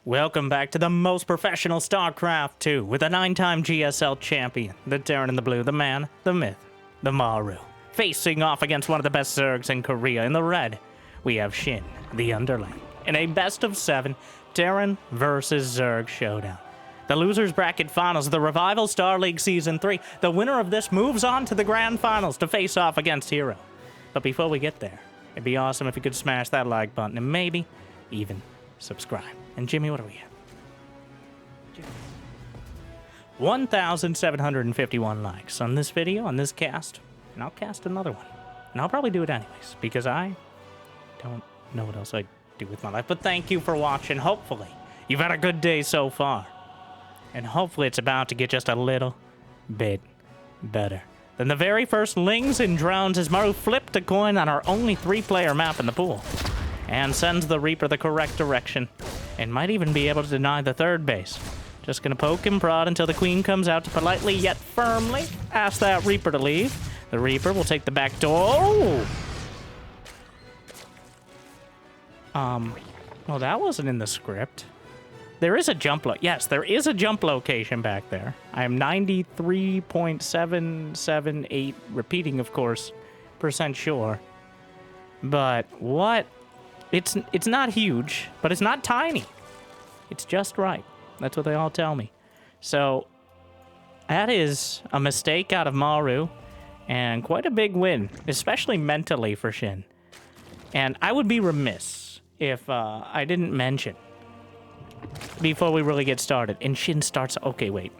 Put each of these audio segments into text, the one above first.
Welcome back to the most professional StarCraft 2 with a 9-time GSL champion, the Terran in the blue, the man, the myth, the Maru. Facing off against one of the best Zergs in Korea. In the red, we have Shin, the underling, in a best-of-7 Terran versus Zerg showdown. The losers bracket finals of the Revival Star League Season 3. The winner of this moves on to the grand finals to face off against Hero. But before we get there, it'd be awesome if you could smash that like button and maybe even subscribe. And Jimmy, what are we at? 1,751 likes on this video, on this cast, and I'll cast another one. And I'll probably do it anyways, because I don't know what else I'd do with my life. But thank you for watching. Hopefully, you've had a good day so far. And hopefully it's about to get just a little bit better than the very first Lings and Drones as Maru flipped a coin on our only 3-player map in the pool. And sends the Reaper the correct direction. And might even be able to deny the third base. Just gonna poke and prod until the Queen comes out to politely yet firmly ask that Reaper to leave. The Reaper will take the back door. Oh! Well, that wasn't in the script. There is a jump yes, there is a jump location back there. I am 93.778, repeating, of course, % sure. But what? It's not huge, but it's not tiny. It's just right. That's what they all tell me. So that is a mistake out of Maru, and quite a big win, especially mentally for Shin. And I would be remiss if I didn't mention, before we really get started, and Shin starts... Okay, wait.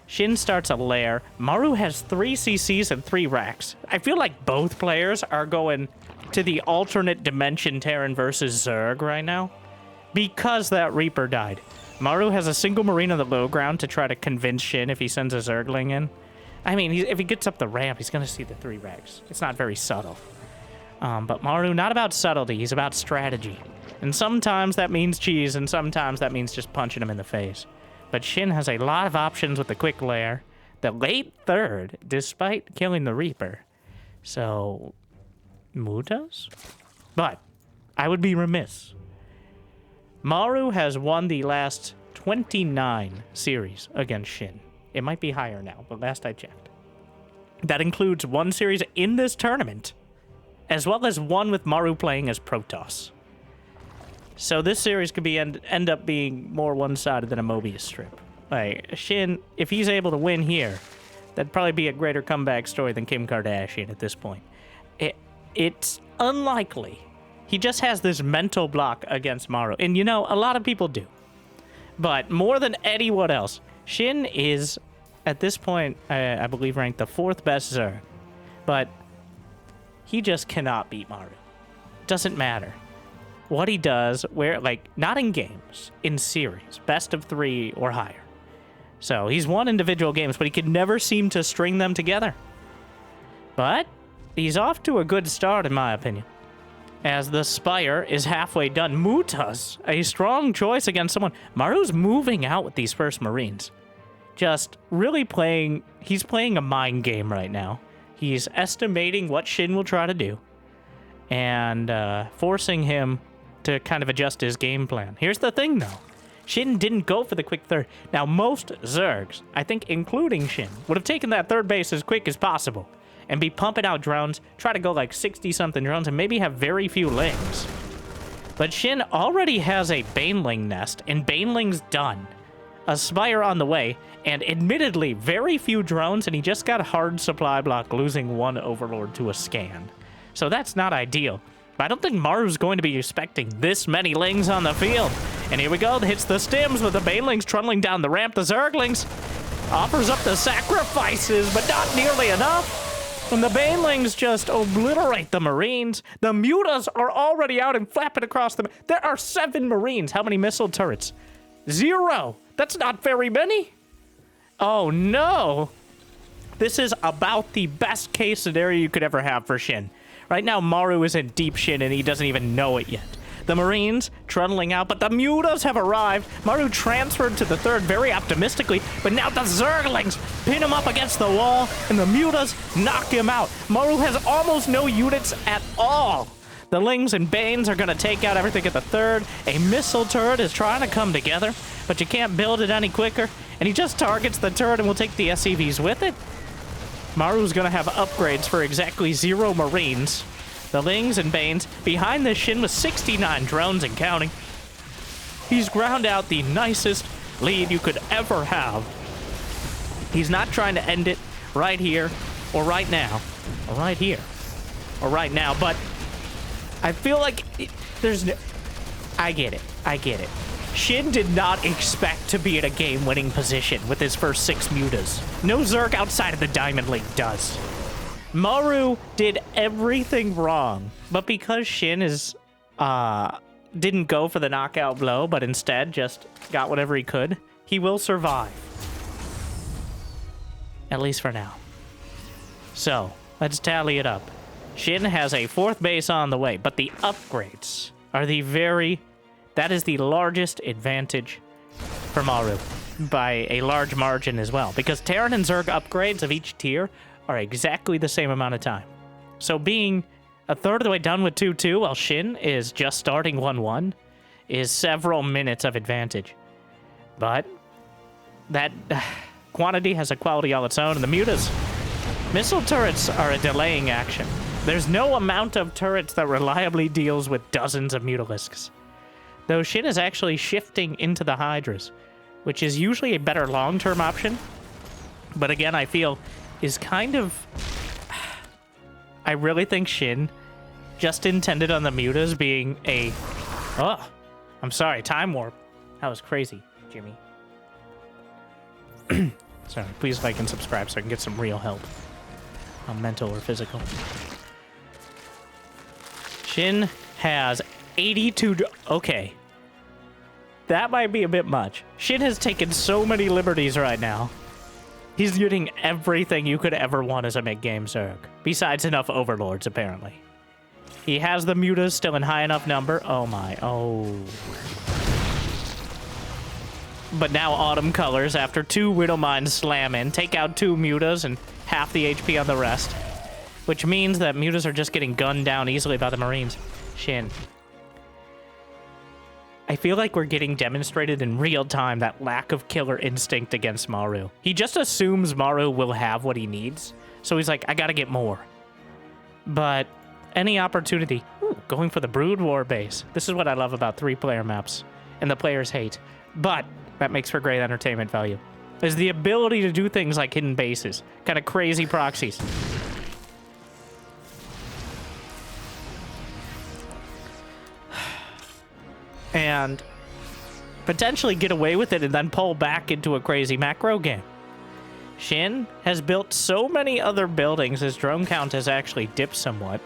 Shin starts a lair. Maru has 3 CCs and 3 racks. I feel like both players are going to the alternate dimension Terran versus Zerg right now, because that Reaper died. Maru has a single Marine on the low ground to try to convince Shin if he sends a Zergling in. I mean, if he gets up the ramp, he's going to see the 3 racks. It's not very subtle. But Maru, not about subtlety, he's about strategy. And sometimes that means cheese, and sometimes that means just punching him in the face. But Shin has a lot of options with the quick lair, the late third, despite killing the Reaper. So, Mutas? But I would be remiss. Maru has won the last 29 series against Shin. It might be higher now, but last I checked. That includes 1 series in this tournament, as well as 1 with Maru playing as Protoss. So this series could be end up being more one-sided than a Mobius strip. Like, Shin, if he's able to win here, that'd probably be a greater comeback story than Kim Kardashian at this point. It's unlikely. He just has this mental block against Maru. And, you know, a lot of people do. But more than anyone else, Shin is, at this point, I believe, ranked the 4th best Zerg. But he just cannot beat Maru. Doesn't matter what he does, where, like, not in games, in series, best of 3 or higher. So he's won individual games, but he could never seem to string them together. But he's off to a good start, in my opinion, as the Spire is halfway done. Mutas, a strong choice against someone. Maru's moving out with these first Marines. Just really playing, he's playing a mind game right now. He's estimating what Shin will try to do and forcing him to kind of adjust his game plan. Here's the thing, though. Shin didn't go for the quick third. Now, most Zergs, I think including Shin, would have taken that third base as quick as possible and be pumping out drones, try to go like 60-something drones, and maybe have very few Lings. But Shin already has a baneling nest, and baneling's done. A Spire on the way, and admittedly, very few drones, and he just got a hard supply block, losing 1 Overlord to a scan. So that's not ideal. But I don't think Maru's going to be expecting this many Lings on the field. And here we go, hits the stims with the banelings trundling down the ramp. The Zerglings offers up the sacrifices, but not nearly enough. And the banelings just obliterate the Marines. The Mutas are already out and flapping across them. There are 7 Marines. How many missile turrets? 0. That's not very many. Oh, no. This is about the best case scenario you could ever have for Shin. Right now, Maru is in deep shit, and he doesn't even know it yet. The Marines trundling out, but the Mutas have arrived. Maru transferred to the third very optimistically, but now the Zerglings pin him up against the wall, and the Mutas knock him out. Maru has almost no units at all. The Lings and Banes are going to take out everything at the third. A missile turret is trying to come together, but you can't build it any quicker. And he just targets the turret and will take the SCVs with it. Maru's going to have upgrades for exactly 0 Marines. The Lings and Banes behind the Shin with 69 drones and counting. He's ground out the nicest lead you could ever have. He's not trying to end it right here or right now or right here or right now, but I feel like there's no... I get it. I get it. Shin did not expect to be in a game-winning position with his first 6 mutas. No Zerg outside of the Diamond League does. Maru did everything wrong, but because Shin is, didn't go for the knockout blow, but instead just got whatever he could, he will survive. At least for now. So, let's tally it up. Shin has a 4th base on the way, but the upgrades are that is the largest advantage for Maru by a large margin as well, because Terran and Zerg upgrades of each tier are exactly the same amount of time. So being a third of the way done with 2-2 while Shin is just starting 1-1 is several minutes of advantage. But that quantity has a quality all its own, and the mutas. Missile turrets are a delaying action. There's no amount of turrets that reliably deals with dozens of mutalisks. Though Shin is actually shifting into the Hydras, which is usually a better long-term option. But again, I feel is kind of... I really think Shin just intended on the mutas being a... Oh, I'm sorry, time warp. That was crazy, Jimmy. Sorry, please like and subscribe so I can get some real help. Mental or physical. Shin has 82... Okay. That might be a bit much. Shin has taken so many liberties right now. He's getting everything you could ever want as a mid-game Zerg. Besides enough overlords, apparently. He has the mutas still in high enough number. Oh my, oh. But now Autumn Colors, after 2 Widowmines slam in, take out 2 mutas and half the HP on the rest. Which means that mutas are just getting gunned down easily by the Marines. Shin. I feel like we're getting demonstrated in real time that lack of killer instinct against Maru. He just assumes Maru will have what he needs, so he's like, I gotta get more. But any opportunity... Ooh, going for the Brood War base. This is what I love about 3-player maps, and the players hate. But that makes for great entertainment value. Is the ability to do things like hidden bases. Kind of crazy proxies. And potentially get away with it and then pull back into a crazy macro game. Shin has built so many other buildings, his drone count has actually dipped somewhat.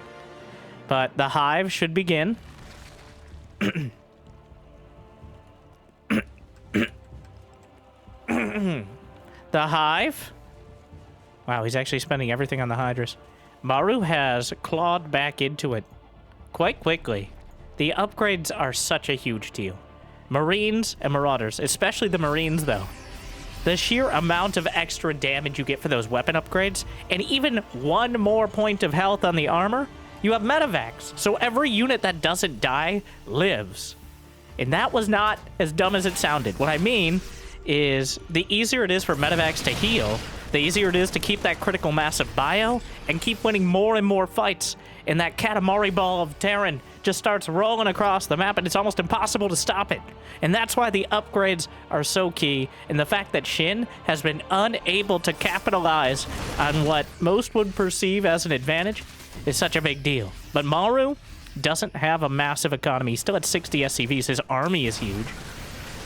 But the hive should begin. The hive? Wow, he's actually spending everything on the Hydras. Maru has clawed back into it quite quickly. The upgrades are such a huge deal. Marines and Marauders, especially the Marines, though. The sheer amount of extra damage you get for those weapon upgrades, and even 1 more point of health on the armor, you have medevacs. So every unit that doesn't die lives. And that was not as dumb as it sounded. What I mean is the easier it is for medevacs to heal, the easier it is to keep that critical mass of bio and keep winning more and more fights. And that Katamari ball of Terran just starts rolling across the map, and it's almost impossible to stop it. And that's why the upgrades are so key, and the fact that Shin has been unable to capitalize on what most would perceive as an advantage is such a big deal. But Maru doesn't have a massive economy. He's still at 60 SCVs. His army is huge.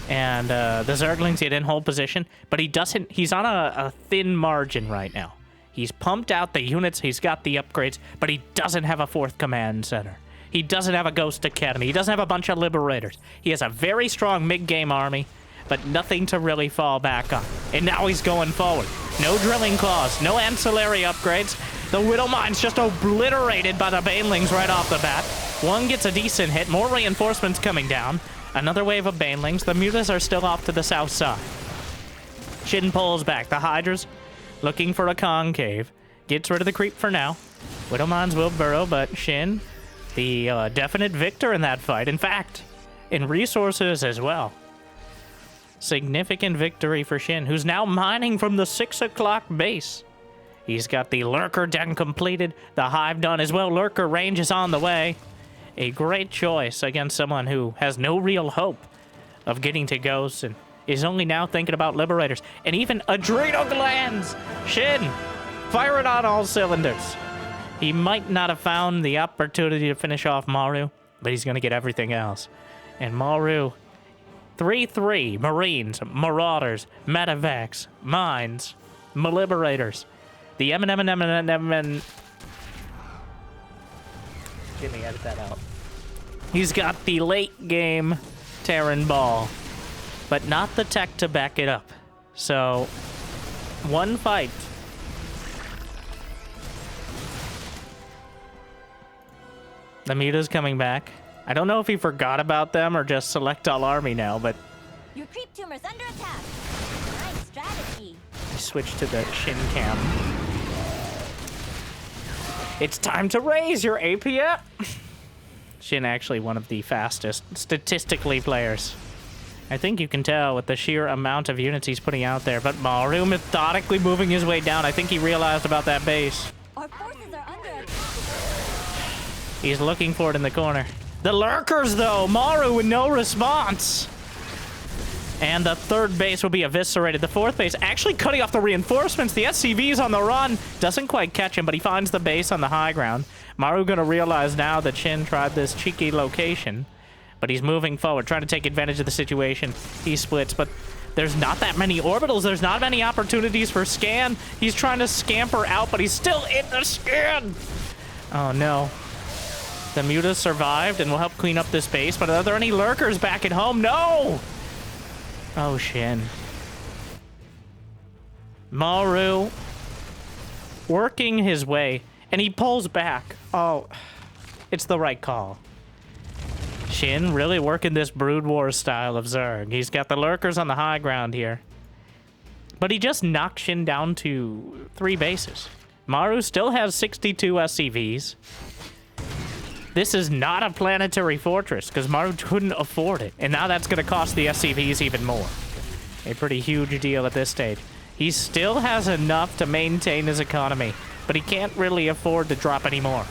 And the Zerglings get in hold position, but he's on a thin margin right now. He's pumped out the units, he's got the upgrades, but he doesn't have a 4th command center. He doesn't have a Ghost Academy. He doesn't have a bunch of Liberators. He has a very strong mid-game army, but nothing to really fall back on. And now he's going forward. No Drilling Claws, no ancillary upgrades. The Widowmine's just obliterated by the Banelings right off the bat. One gets a decent hit, more reinforcements coming down. Another wave of Banelings. The mutas are still off to the south side. Shin pulls back. The Hydras looking for a concave. Gets rid of the creep for now. Widowmines will burrow, but Shin the definite victor in that fight. In fact, in resources as well. Significant victory for Shin, who's now mining from the 6 o'clock base. He's got the Lurker den completed, the Hive done as well. Lurker range is on the way. A great choice against someone who has no real hope of getting to Ghosts and is only now thinking about Liberators. And even Adrenal Glands! Shin, fire it on all cylinders. He might not have found the opportunity to finish off Maru, but he's going to get everything else. And Maru, 3-3, Marines, Marauders, Medevacs, Mines, Liberators. The M&M. Jimmy, edit that out. He's got the late game Terran ball, but not the tech to back it up. So, one fight. The muta's coming back. I don't know if he forgot about them or just select all army now, but... Your creep tumor's under attack. Nice strategy. I switched to the Shin cam. It's time to raise your APM! Shin actually one of the fastest, statistically, players. I think you can tell with the sheer amount of units he's putting out there, but Maru methodically moving his way down. I think he realized about that base. Our forces are under attack. He's looking for it in the corner. The Lurkers, though! Maru with no response! And the third base will be eviscerated. The fourth base actually cutting off the reinforcements. The SCV's on the run. Doesn't quite catch him, but he finds the base on the high ground. Maru gonna realize now that Shin tried this cheeky location, but he's moving forward, trying to take advantage of the situation. He splits, but there's not that many orbitals. There's not many opportunities for scan. He's trying to scamper out, but he's still in the scan. Oh, no. The Muta survived and will help clean up this base, but are there any Lurkers back at home? No! Oh, Shin. Maru working his way, and he pulls back. Oh, it's the right call. Shin really working this Brood War style of Zerg. He's got the Lurkers on the high ground here. But he just knocked Shin down to 3 bases. Maru still has 62 SCVs. This is not a planetary fortress, because Maru couldn't afford it. And now that's going to cost the SCVs even more. A pretty huge deal at this stage. He still has enough to maintain his economy, but he can't really afford to drop any more.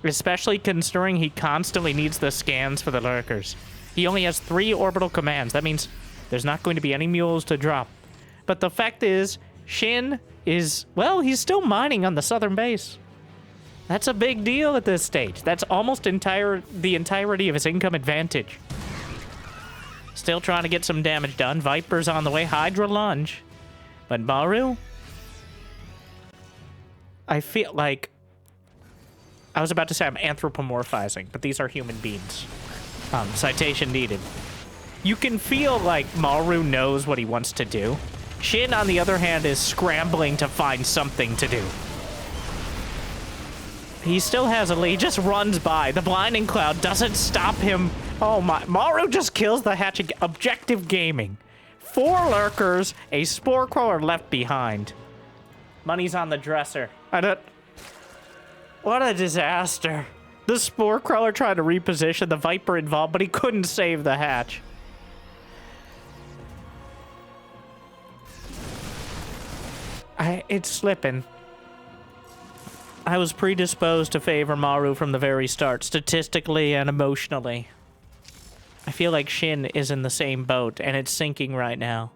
Especially considering he constantly needs the scans for the Lurkers. He only has 3 orbital commands. That means there's not going to be any mules to drop. But the fact is, Shin is, well, he's still mining on the southern base. That's a big deal at this stage. That's almost the entirety of his income advantage. Still trying to get some damage done. Viper's on the way. Hydra lunge. But Maru, I feel like... I was about to say I'm anthropomorphizing, but these are human beings. Citation needed. You can feel like Maru knows what he wants to do. Shin, on the other hand, is scrambling to find something to do. He still has a lead. He just runs by. The blinding cloud doesn't stop him. Oh my. Maru just kills the hatch. Objective gaming. 4 Lurkers, a Spore Crawler left behind. Money's on the dresser. What a disaster. The Spore Crawler tried to reposition, the Viper involved, but he couldn't save the hatch. It's slipping. I was predisposed to favor Maru from the very start, statistically and emotionally. I feel like Shin is in the same boat, and it's sinking right now.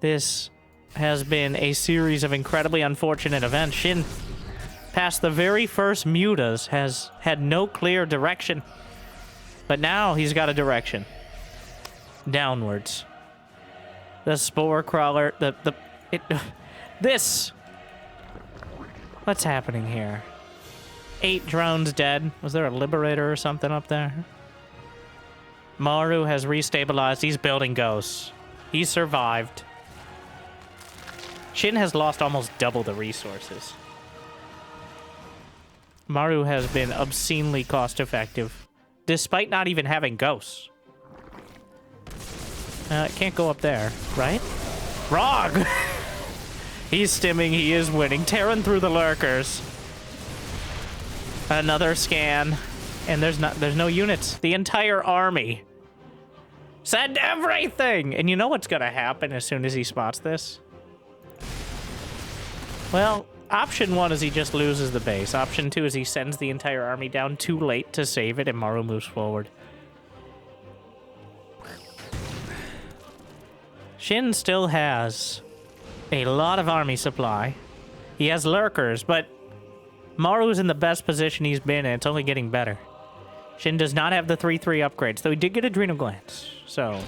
This has been a series of incredibly unfortunate events. Shin, past the very first mutas, has had no clear direction. But now he's got a direction. Downwards. The Spore Crawler, this... What's happening here? 8 drones dead. Was there a Liberator or something up there? Maru has restabilized. He's building ghosts. He survived. Shin has lost almost double the resources. Maru has been obscenely cost-effective, despite not even having ghosts. It can't go up there, right? Wrong! He's stimming, he is winning. Terran through the Lurkers. Another scan. And there's no units. The entire army. Send everything! And you know what's gonna happen as soon as he spots this? Well, option 1 is he just loses the base. Option 2 is he sends the entire army down too late to save it, and Maru moves forward. Shin still has a lot of army supply. He has lurkers, but Maru's in the best position he's been in. It's only getting better. Shin does not have the 3/3 upgrades, though he did get Adrenal Glands. So,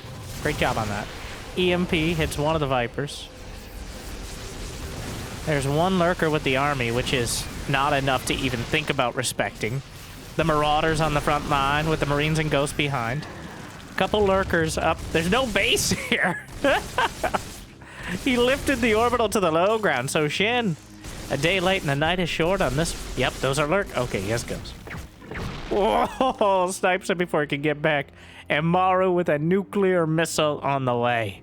great job on that. EMP hits one of the Vipers. There's one lurker with the army, which is not enough to even think about respecting. The Marauders on the front line with the Marines and Ghosts behind. Couple lurkers up. There's no base here. He lifted the orbital to the low ground, so Shin, a day late and the night is short on this. Yep, those are lurk. Okay, yes, Ghost. Whoa, snipes him before he can get back. And Maru with a nuclear missile on the way.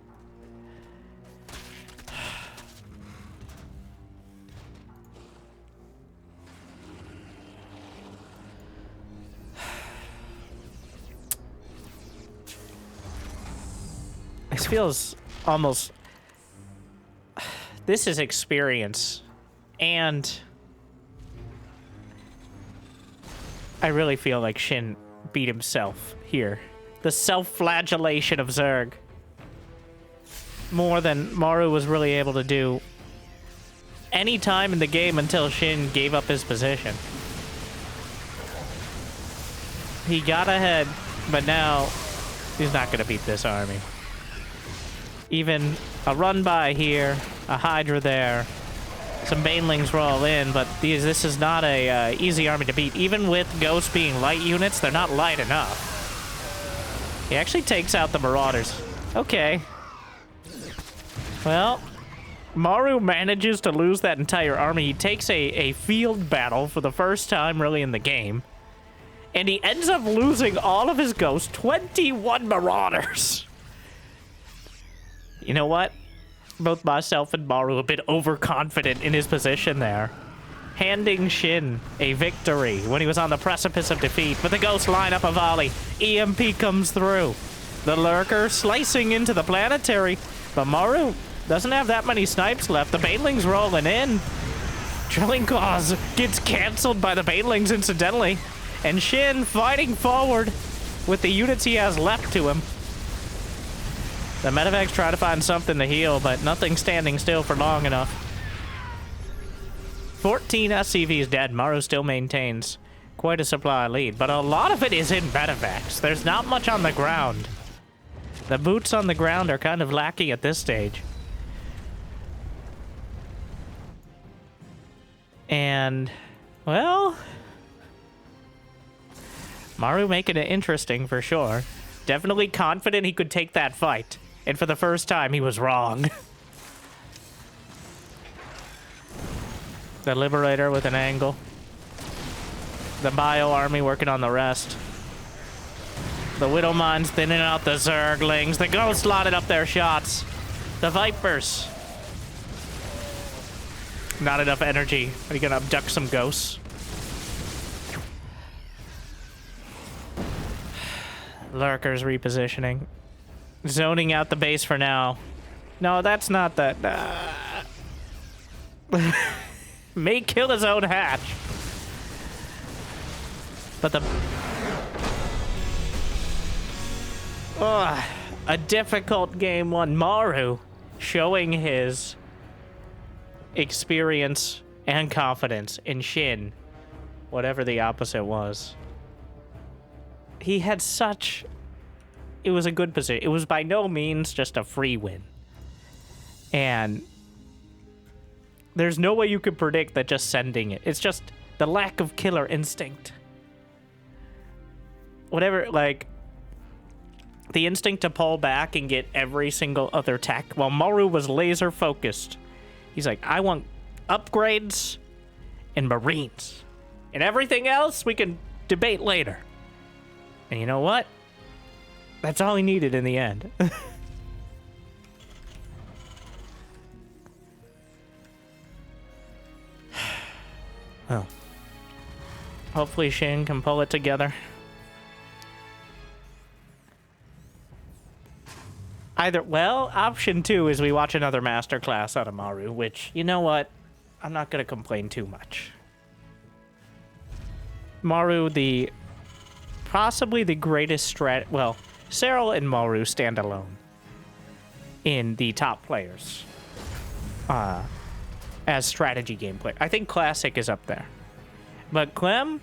This feels almost... This is experience. And I really feel like Shin beat himself here. The self-flagellation of Zerg. More than Maru was really able to do any time in the game until Shin gave up his position. He got ahead, but now he's not going to beat this army. Even a run by here, a Hydra there, some banelings roll in, but this is not a easy army to beat. Even with Ghosts being light units, they're not light enough. He actually takes out the Marauders. Okay. Well, Maru manages to lose that entire army. He takes a field battle for the first time really in the game. And he ends up losing all of his Ghosts, 21 Marauders. You know what? Both myself and Maru a bit overconfident in his position there. Handing Shin a victory when he was on the precipice of defeat. But the Ghosts line up a volley. EMP comes through. The Lurker slicing into the planetary. But Maru doesn't have that many snipes left. The banelings rolling in. Drilling Claws gets canceled by the banelings incidentally. And Shin fighting forward with the units he has left to him. The medevacs try to find something to heal, but nothing standing still for long enough. 14 SCVs dead. Maru still maintains quite a supply lead, but a lot of it is in medevacs. There's not much on the ground. The boots on the ground are kind of lacking at this stage. And, well, Maru making it interesting for sure. Definitely confident he could take that fight. And for the first time, he was wrong. The Liberator with an angle. The Bio Army working on the rest. The Widow Mines thinning out the Zerglings. The Ghosts slotted up their shots. The Vipers. Not enough energy. Are you gonna abduct some Ghosts? Lurkers repositioning. Zoning out the base for now. No, that's not that. May kill his own hatch. But the... a difficult game one. Maru showing his experience and confidence in Shin. Whatever the opposite was. He had such... It was a good position. It was by no means just a free win. And there's no way you could predict that just sending it. It's just the lack of killer instinct. Whatever, like, the instinct to pull back and get every single other attack. While Maru was laser focused. He's like, I want upgrades and Marines. And everything else we can debate later. And you know what? That's all he needed in the end. Well, Hopefully Shin can pull it together. Well, option 2 is we watch another masterclass out of Maru, which, you know what? I'm not going to complain too much. Maru, possibly the greatest well, Cyril and Maru stand alone in the top players as strategy gameplay. I think Classic is up there. But Clem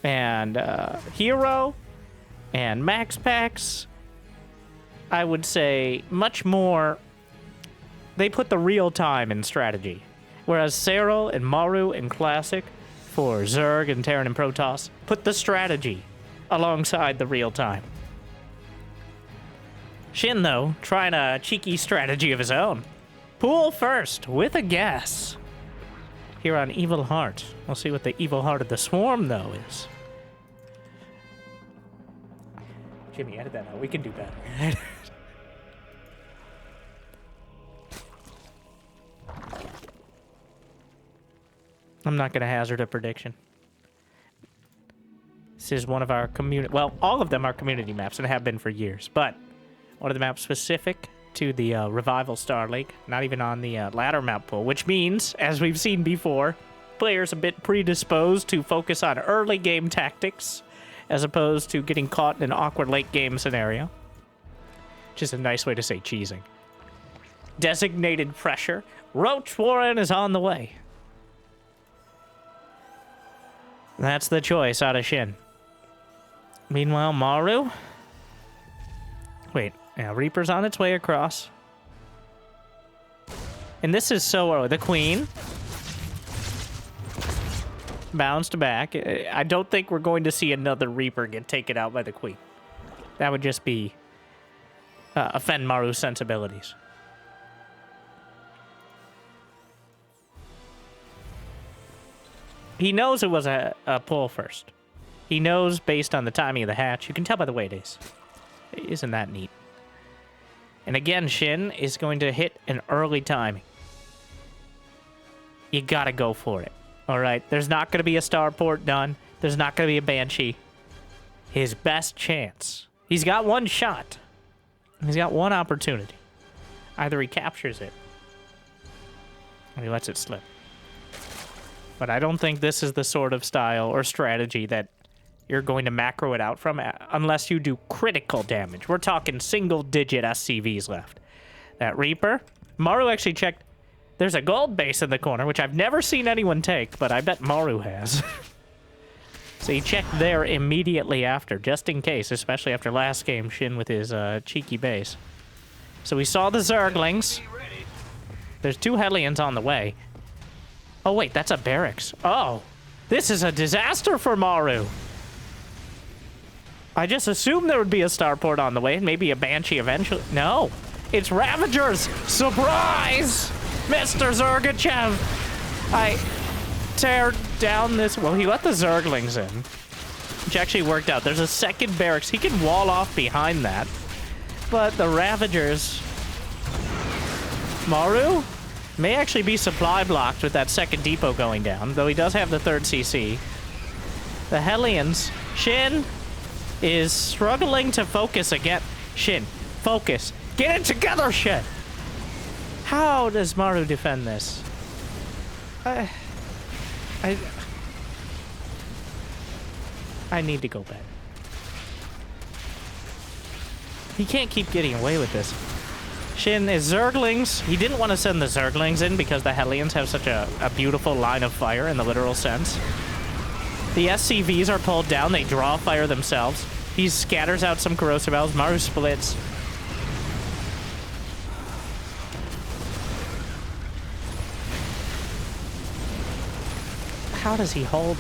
and Hero and Max Pax, I would say much more, they put the real time in strategy. Whereas Cyril and Maru and Classic for Zerg and Terran and Protoss put the strategy alongside the real time. Shin, though, trying a cheeky strategy of his own. Pool first with a guess. Here on Evil Heart. We'll see what the Evil Heart of the Swarm, though, is. Jimmy, edit that out. We can do better. I'm not going to hazard a prediction. This is one of our community... Well, all of them are community maps and have been for years, but one of the maps specific to the Revival Star Lake, not even on the ladder map pool, which means, as we've seen before, players a bit predisposed to focus on early game tactics as opposed to getting caught in an awkward late game scenario. Which is a nice way to say cheesing. Designated pressure. Roach Warren is on the way. That's the choice out of Shin. Meanwhile, Maru. Wait, yeah, Reaper's on its way across. And this is so early. The Queen. Bounced back. I don't think we're going to see another Reaper get taken out by the Queen. That would just be offend Maru's sensibilities. He knows it was a pull first. He knows based on the timing of the hatch. You can tell by the way it is. Isn't that neat? And again, Shin is going to hit an early timing. You gotta go for it. Alright, there's not gonna be a starport done. There's not gonna be a Banshee. His best chance. He's got one shot. He's got one opportunity. Either he captures it, or he lets it slip. But I don't think this is the sort of style or strategy that you're going to macro it out from unless you do critical damage. We're talking single-digit SCVs left. That Reaper. Maru actually checked. There's a gold base in the corner, which I've never seen anyone take, but I bet Maru has. So he checked there immediately after, just in case, especially after last game, Shin with his cheeky base. So we saw the Zerglings. There's 2 Hellions on the way. Oh, wait, that's a barracks. Oh, this is a disaster for Maru. I just assumed there would be a starport on the way, and maybe a Banshee eventually. No, it's Ravagers. Surprise! Mr. Zergachev. I tear down this. Well, he let the Zerglings in, which actually worked out. There's a second barracks. He can wall off behind that. But the Ravagers... Maru may actually be supply blocked with that second depot going down, though he does have the 3rd CC. The Hellions. Shin is struggling to focus again. Shin, focus. Get it together, Shin! How does Maru defend this? I need to go back. He can't keep getting away with this. Shin is Zerglings. He didn't want to send the Zerglings in because the Hellions have such a beautiful line of fire in the literal sense. The SCVs are pulled down. They draw fire themselves. He scatters out some corrosive elves. Maru splits. How does he hold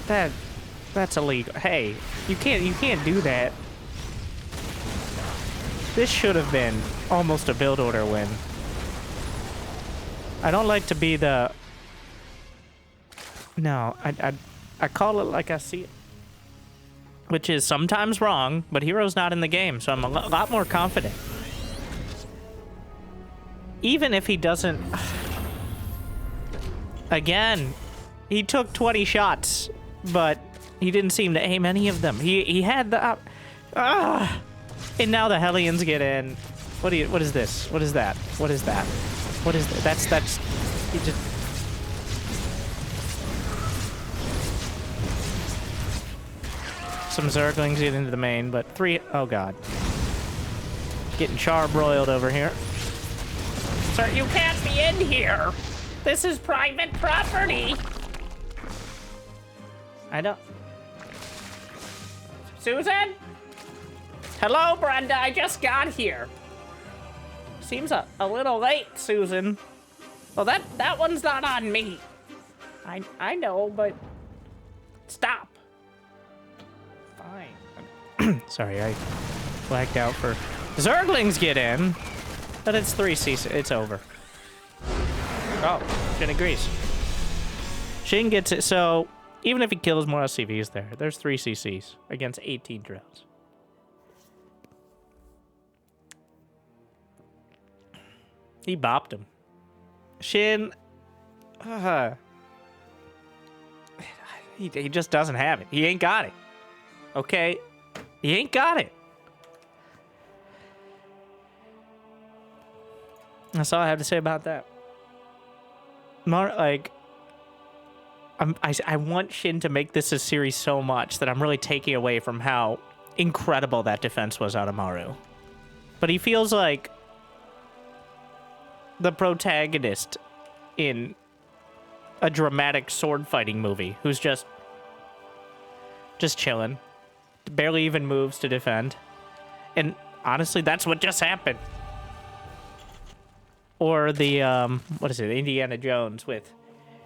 that? That's illegal. Hey, you can't do that. This should have been almost a build order win. I don't like to be the... No, I call it like I see it. Which is sometimes wrong, but Hero's not in the game, so I'm a lot more confident. Even if he doesn't... Again, He took 20 shots, but he didn't seem to aim any of them. He had the... And now the Hellions get in. What is this? What is that? What is that? What is that? That's... He just... Some Zerglings get into the main, but 3... Oh, God. Getting charbroiled over here. Sir, you can't be in here! This is private property! I don't... Susan? Hello, Brenda, I just got here. Seems a little late, Susan. Well, that one's not on me. I know, but... Stop. Fine. Sorry, I blacked out for... Zerglings get in, but it's 3C. It's over. Oh, Shin agrees. Shin gets it, so even if he kills more SCVs there's 3 CCs against 18 drills. He bopped him. Shin, he just doesn't have it. He ain't got it. Okay? He ain't got it. That's all I have to say about that. Like, I want Shin to make this a series so much that I'm really taking away from how incredible that defense was out of Maru. But he feels like the protagonist in a dramatic sword fighting movie who's just chilling, barely even moves to defend. And honestly, that's what just happened. Or the, what is it, Indiana Jones with,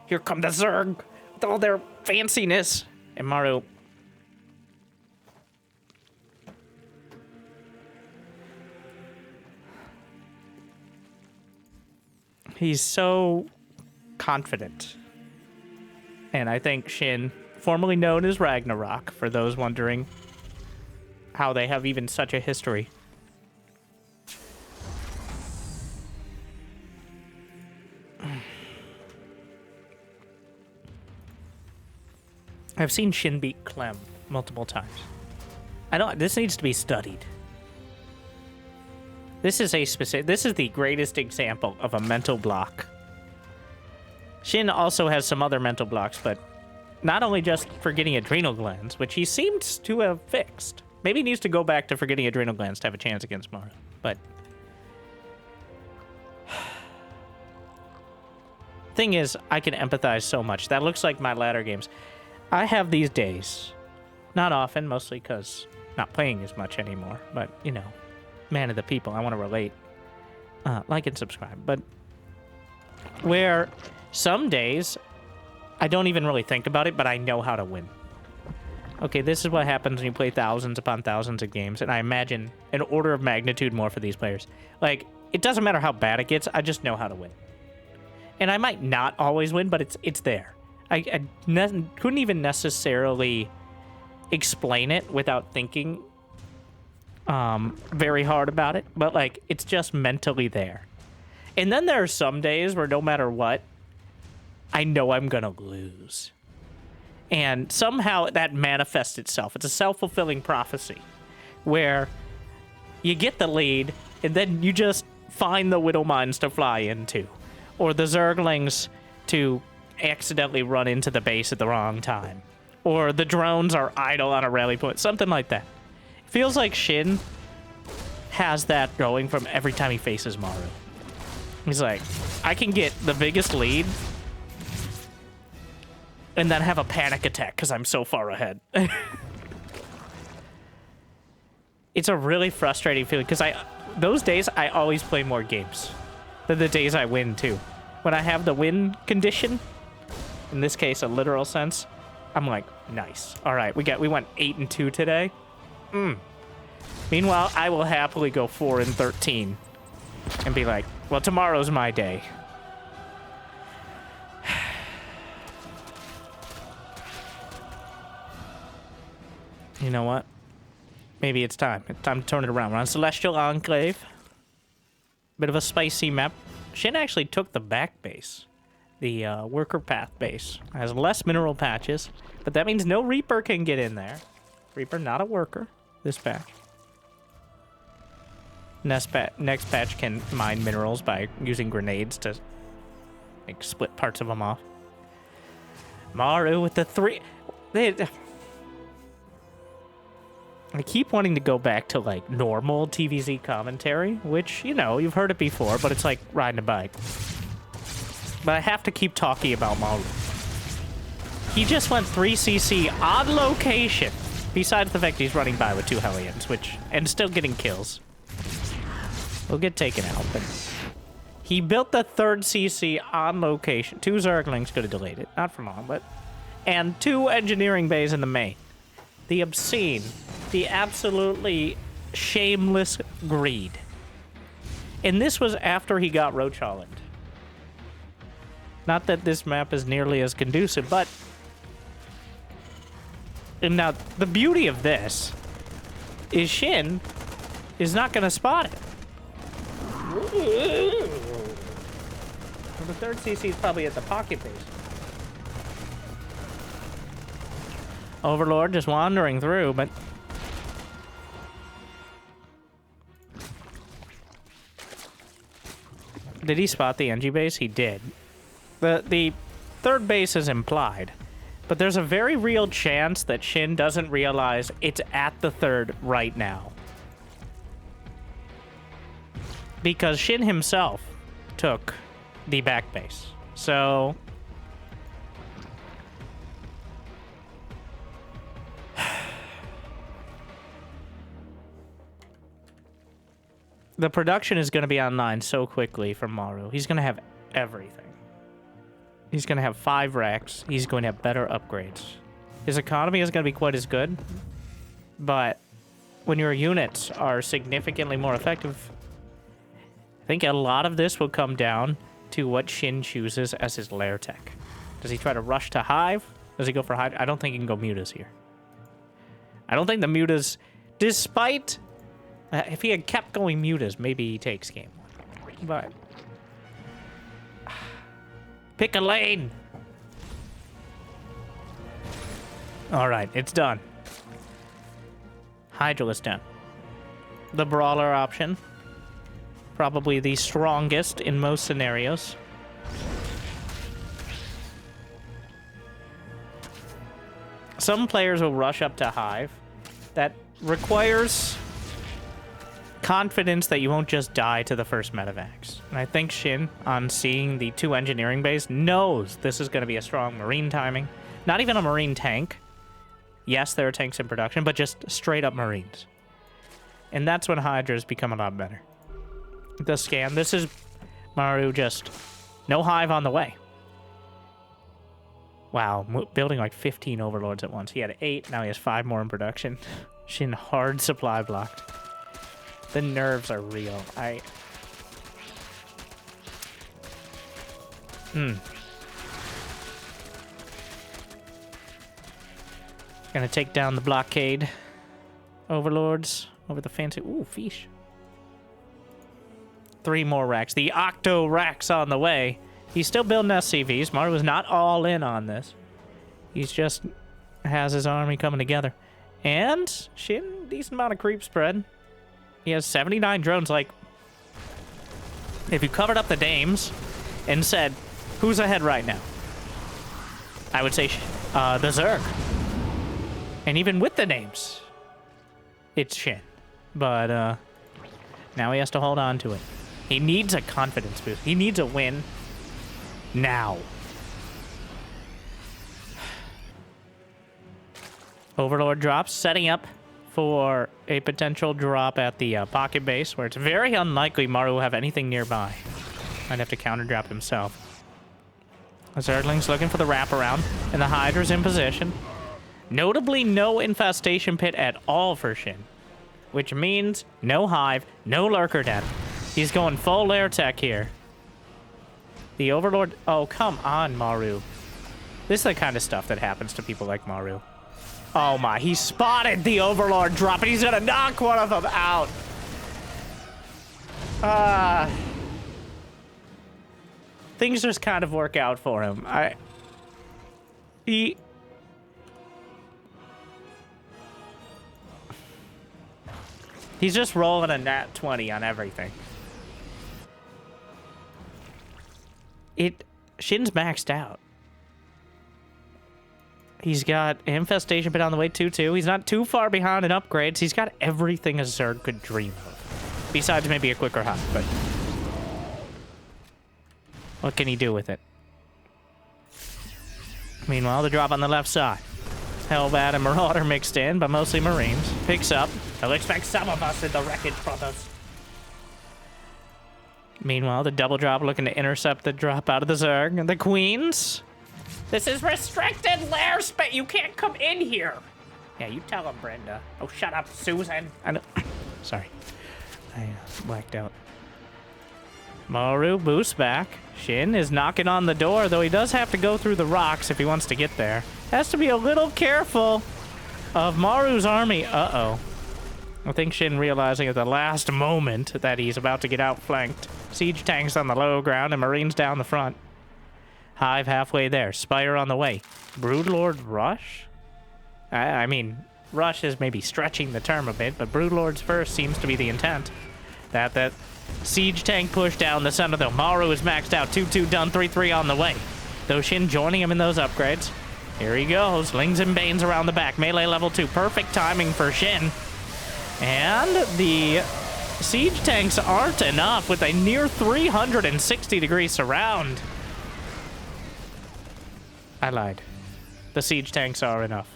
here come the Zerg with all their fanciness. And Maru. He's so confident. And I think Shin, formerly known as Ragnarok, for those wondering how they have even such a history. I've seen Shin beat Clem multiple times. This needs to be studied. This is the greatest example of a mental block. Shin also has some other mental blocks, but not only just forgetting adrenal glands, which he seems to have fixed. Maybe he needs to go back to forgetting adrenal glands to have a chance against Maru, but... Thing is, I can empathize so much. That looks like my latter games. I have these days. Not often, mostly because not playing as much anymore. But, you know, man of the people, I want to relate. Like and subscribe. But where some days, I don't even really think about it, but I know how to win. Okay, this is what happens when you play thousands upon thousands of games. And I imagine an order of magnitude more for these players. Like, it doesn't matter how bad it gets, I just know how to win. And I might not always win, but it's there. I couldn't even necessarily explain it without thinking very hard about it, but like it's just mentally there. And then there are some days where no matter what, I know I'm gonna lose. And somehow that manifests itself. It's a self-fulfilling prophecy where you get the lead and then you just find the Widow Mines to fly into, or the Zerglings to accidentally run into the base at the wrong time, or the drones are idle on a rally point, something like that. It feels like Shin has that going from every time he faces Maru. He's like, I can get the biggest lead and then have a panic attack because I'm so far ahead. It's a really frustrating feeling because those days I always play more games than the days I win too. When I have the win condition, in this case, a literal sense, I'm like, nice. All right, we went 8-2 today. Meanwhile, I will happily go 4-13 and be like, well, tomorrow's my day. You know what? Maybe it's time. It's time to turn it around. We're on Celestial Enclave. Bit of a spicy map. Shin actually took the back base. the worker path base. It has less mineral patches, but that means no Reaper can get in there. Reaper, not a worker, this patch. Next patch can mine minerals by using grenades to like split parts of them off. Maru with the 3... I keep wanting to go back to, like, normal TVZ commentary, which, you know, you've heard it before, but it's like riding a bike. But I have to keep talking about Maru. He just went 3cc on location, besides the fact he's running by with 2 Hellions, and still getting kills. He'll get taken out, but... He built the 3rd CC on location. 2 Zerglings could have delayed it, not for long, but... And 2 engineering bays in the main. The obscene, the absolutely shameless greed. And this was after he got Roach Holland. Not that this map is nearly as conducive, but... And now, the beauty of this is Shin is not going to spot it. The 3rd CC is probably at the pocket base. Overlord just wandering through, but... Did he spot the NG base? He did. The 3rd base is implied, but there's a very real chance that Shin doesn't realize it's at the 3rd right now. Because Shin himself took the back base. So... The production is going to be online so quickly from Maru. He's going to have everything. He's going to have 5 racks. He's going to have better upgrades. His economy is going to be quite as good. But when your units are significantly more effective, I think a lot of this will come down to what Shin chooses as his lair tech. Does he try to rush to Hive? Does he go for Hive? I don't think he can go mutas here. I don't think the mutas, despite... if he had kept going mutas, maybe he takes game 1. But... Pick a lane! Alright, it's done. Hydralisk down. The Brawler option. Probably the strongest in most scenarios. Some players will rush up to Hive. That requires confidence that you won't just die to the first medevacs. And I think Shin, on seeing the 2 engineering bays, knows this is going to be a strong marine timing. Not even a marine tank. Yes, there are tanks in production, but just straight up marines. And that's when Hydras become a lot better. The scan, this is Maru just no Hive on the way. Wow, building like 15 overlords at once. He had 8, now he has 5 more in production. Shin hard supply blocked. The nerves are real. Gonna take down the blockade overlords over the fancy... Ooh, fish. 3 more racks. The Octo racks on the way. He's still building SCVs. Maru is not all in on this. He's just has his army coming together. And Shin, decent amount of creep spread. He has 79 drones. Like, if you covered up the dames and said, who's ahead right now? I would say the Zerg. And even with the names, it's Shin. But now he has to hold on to it. He needs a confidence boost. He needs a win now. Overlord drops, setting up for a potential drop at the pocket base, where it's very unlikely Maru will have anything nearby. Might have to counter drop himself. The Zergling's looking for the wraparound, and the Hydra's in position. Notably, no infestation pit at all for Shin, which means no Hive, no Lurker Den. He's going full lair tech here. The Overlord... Oh, come on, Maru. This is the kind of stuff that happens to people like Maru. Oh my, he spotted the Overlord drop, and he's gonna knock one of them out. things just kind of work out for him. He's just rolling a nat 20 on everything. Shin's maxed out. He's got Infestation Pit on the way too. He's not too far behind in upgrades. He's got everything a Zerg could dream of. Besides maybe a quicker hunt, but... what can he do with it? Meanwhile, the drop on the left side. Hellbat and Marauder mixed in, but mostly Marines. Picks up. He'll expect some of us in the Wreckage Brothers. Meanwhile, the double drop looking to intercept the drop out of the Zerg. And the Queens... this is restricted lair space. You can't come in here. Yeah, you tell him, Brenda. Oh, shut up, Susan. I know. Sorry. I blacked out. Maru boosts back. Shin is knocking on the door, though he does have to go through the rocks if he wants to get there. Has to be a little careful of Maru's army. Uh-oh. I think Shin realizing at the last moment that he's about to get outflanked. Siege tanks on the low ground and Marines down the front. Hive halfway there. Spire on the way. Broodlord rush? I mean, rush is maybe stretching the term a bit, but Broodlords first seems to be the intent. That siege tank push down the center, though. Maru is maxed out. 2-2 done. 3-3 on the way. Though Shin joining him in those upgrades. Here he goes. Lings and Banes around the back. Melee level 2. Perfect timing for Shin. And the siege tanks aren't enough with a near 360-degree surround. I lied. The siege tanks are enough.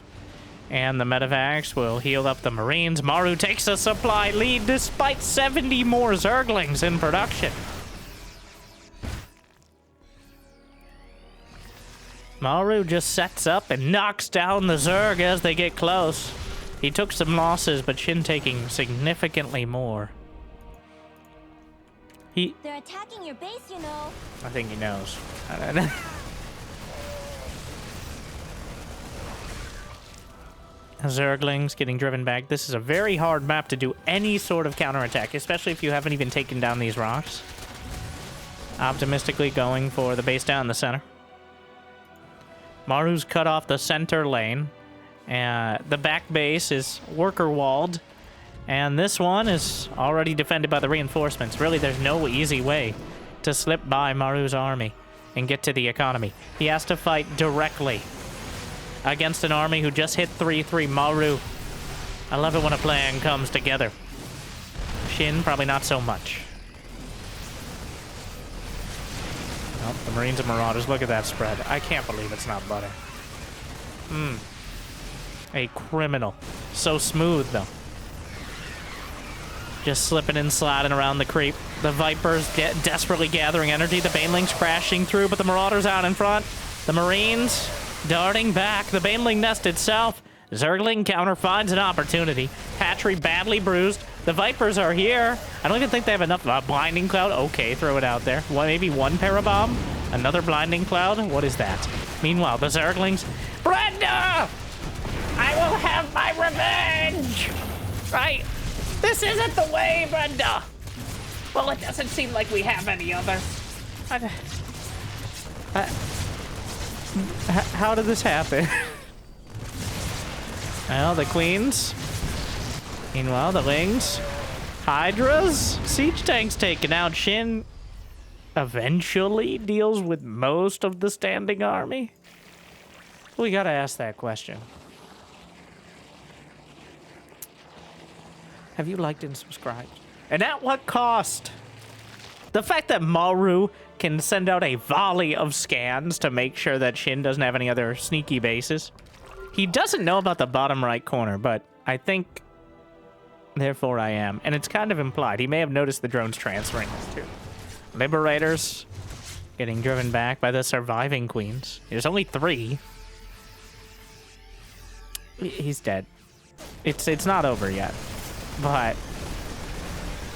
And the medevacs will heal up the Marines. Maru takes a supply lead despite 70 more Zerglings in production. Maru just sets up and knocks down the Zerg as they get close. He took some losses, but Shin taking significantly more. They're attacking your base, you know. I think he knows. I don't know. Zerglings getting driven back. This is a very hard map to do any sort of counterattack, especially if you haven't even taken down these rocks. Optimistically going for the base down in the center. Maru's cut off the center lane. The back base is worker walled. And this one is already defended by the reinforcements. Really, there's no easy way to slip by Maru's army and get to the economy. He has to fight directly against an army who just hit 3-3. Maru. I love it when a plan comes together. Shin, probably not so much. Oh, the Marines and Marauders. Look at that spread. I can't believe it's not butter. A criminal. So smooth, though. Just slipping and sliding around the creep. The Vipers desperately gathering energy. The Banelings crashing through, but the Marauders out in front. The Marines darting back. The Baneling nest itself. Zergling counter finds an opportunity. Hatchery badly bruised. The Vipers are here. I don't even think they have enough Blinding Cloud. Okay, throw it out there. Maybe one Parabomb. Another Blinding Cloud. What is that? Meanwhile, the Zerglings. Brenda! I will have my revenge! Right? This isn't the way, Brenda! Well, it doesn't seem like we have any others. How did this happen? Well, the Queens. Meanwhile, the Lings. Hydras. Siege tanks taken out. Shin eventually deals with most of the standing army. We gotta ask that question. Have you liked and subscribed? And at what cost? The fact that Maru can send out a volley of scans to make sure that Shin doesn't have any other sneaky bases. He doesn't know about the bottom right corner, but I think, therefore I am. And it's kind of implied. He may have noticed the drones transferring this too. Liberators getting driven back by the surviving Queens. There's only 3. He's dead. It's not over yet. But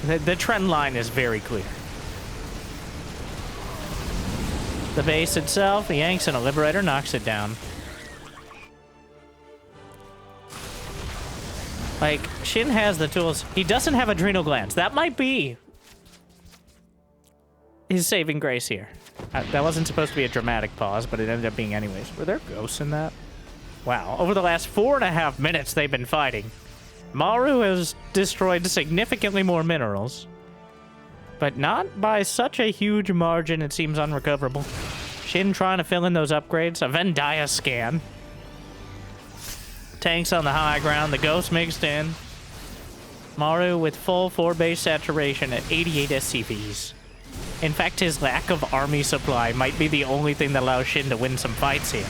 the trend line is very clear. The base itself, he yanks in a Liberator, knocks it down. Like, Shin has the tools. He doesn't have Adrenal Glands. That might be his saving grace here. That wasn't supposed to be a dramatic pause, but it ended up being anyways. Were there ghosts in that? Wow. Over the last 4.5 minutes they've been fighting, Maru has destroyed significantly more minerals, but not by such a huge margin it seems unrecoverable. Shin trying to fill in those upgrades. A Vendaya scan. Tanks on the high ground. The ghost mixed in. Maru with full 4-base saturation at 88 SCVs. In fact, his lack of army supply might be the only thing that allows Shin to win some fights here.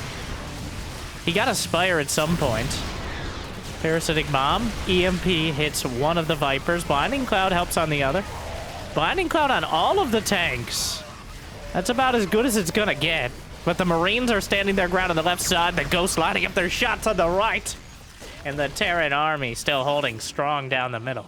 He got a Spire at some point. Parasitic Bomb. EMP hits one of the Vipers. Blinding Cloud helps on the other. Blinding Cloud on all of the tanks. That's about as good as it's gonna get. But the Marines are standing their ground on the left side. The Ghosts lining up their shots on the right. And the Terran army still holding strong down the middle.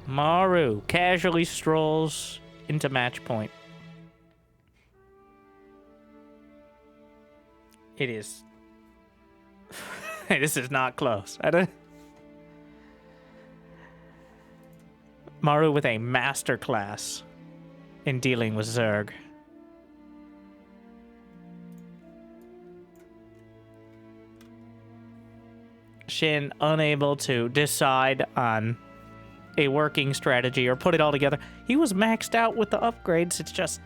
Maru casually strolls into match point. It is... This is not close. Maru with a masterclass in dealing with Zerg. Shin unable to decide on a working strategy or put it all together. He was maxed out with the upgrades. It's just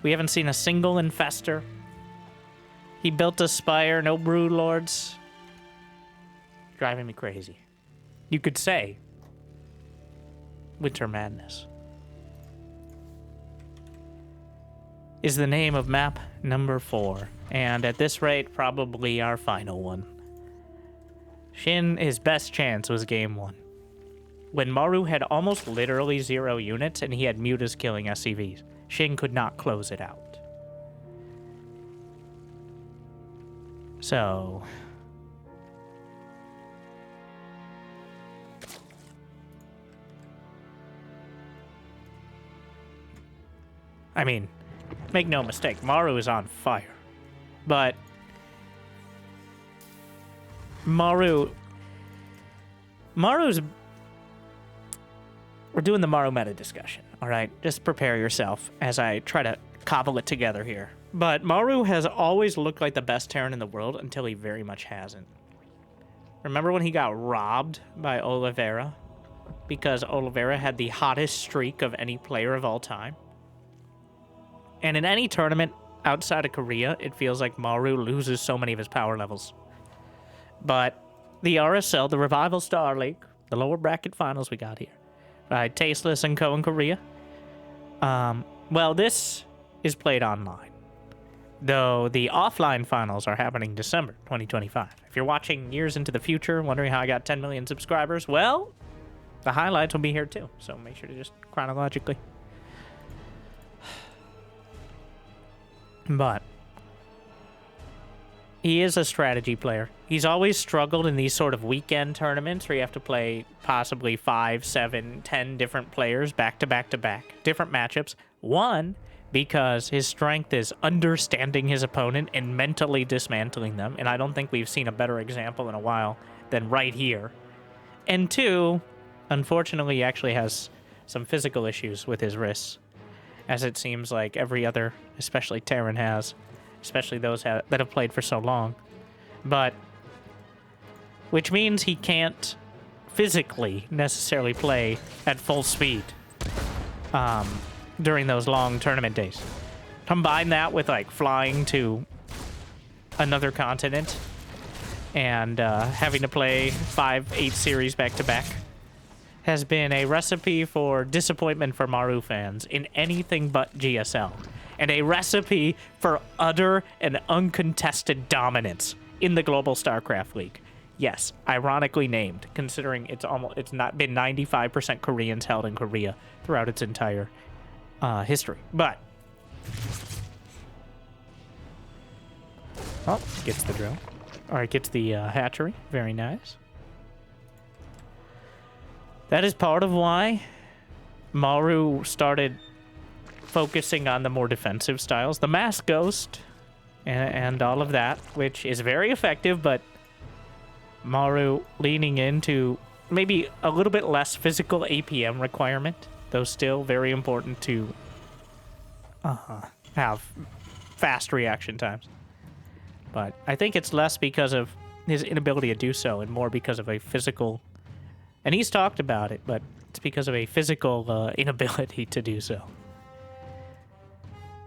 we haven't seen a single infester. He built a Spire, no Brood Lords. Driving me crazy. You could say Winter Madness is the name of map number 4, and at this rate, probably our final one. Shin, his best chance was game 1. When Maru had almost literally 0 units and he had Mutas killing SCVs, Shin could not close it out. So... I mean, make no mistake, Maru is on fire. But... Maru's... We're doing the Maru meta discussion, all right? Just prepare yourself as I try to cobble it together here. But Maru has always looked like the best Terran in the world until he very much hasn't. Remember when he got robbed by Oliveira? Because Oliveira had the hottest streak of any player of all time? And in any tournament outside of Korea, it feels like Maru loses so many of his power levels. But the RSL, the Revival Star League, the lower bracket finals we got here, by Tasteless and Co. in Korea. Well, this is played online, though the offline finals are happening December 2025. If you're watching years into the future, wondering how I got 10 million subscribers, well, the highlights will be here too, so make sure to just chronologically. But he is a strategy player. He's always struggled in these sort of weekend tournaments where you have to play possibly 5, 7, 10 different players back to back to back. Different matchups. One, because his strength is understanding his opponent and mentally dismantling them. And I don't think we've seen a better example in a while than right here. And 2, unfortunately, he actually has some physical issues with his wrists, as it seems like every other, especially Terran, has. Especially those that have played for so long. But, which means he can't physically necessarily play at full speed during those long tournament days. Combine that with like flying to another continent and having to play 5, 8 series back to back has been a recipe for disappointment for Maru fans in anything but GSL. And a recipe for utter and uncontested dominance in the Global StarCraft League. Yes, ironically named, considering it's not been 95% Koreans held in Korea throughout its entire history. But oh, gets the drill. All right, gets the hatchery. Very nice. That is part of why Maru started focusing on the more defensive styles. The Mass Ghost and all of that, which is very effective, but Maru leaning into maybe a little bit less physical APM requirement, though still very important to have fast reaction times. But I think it's less because of his inability to do so and more because of a physical... And he's talked about it, but it's because of a physical inability to do so.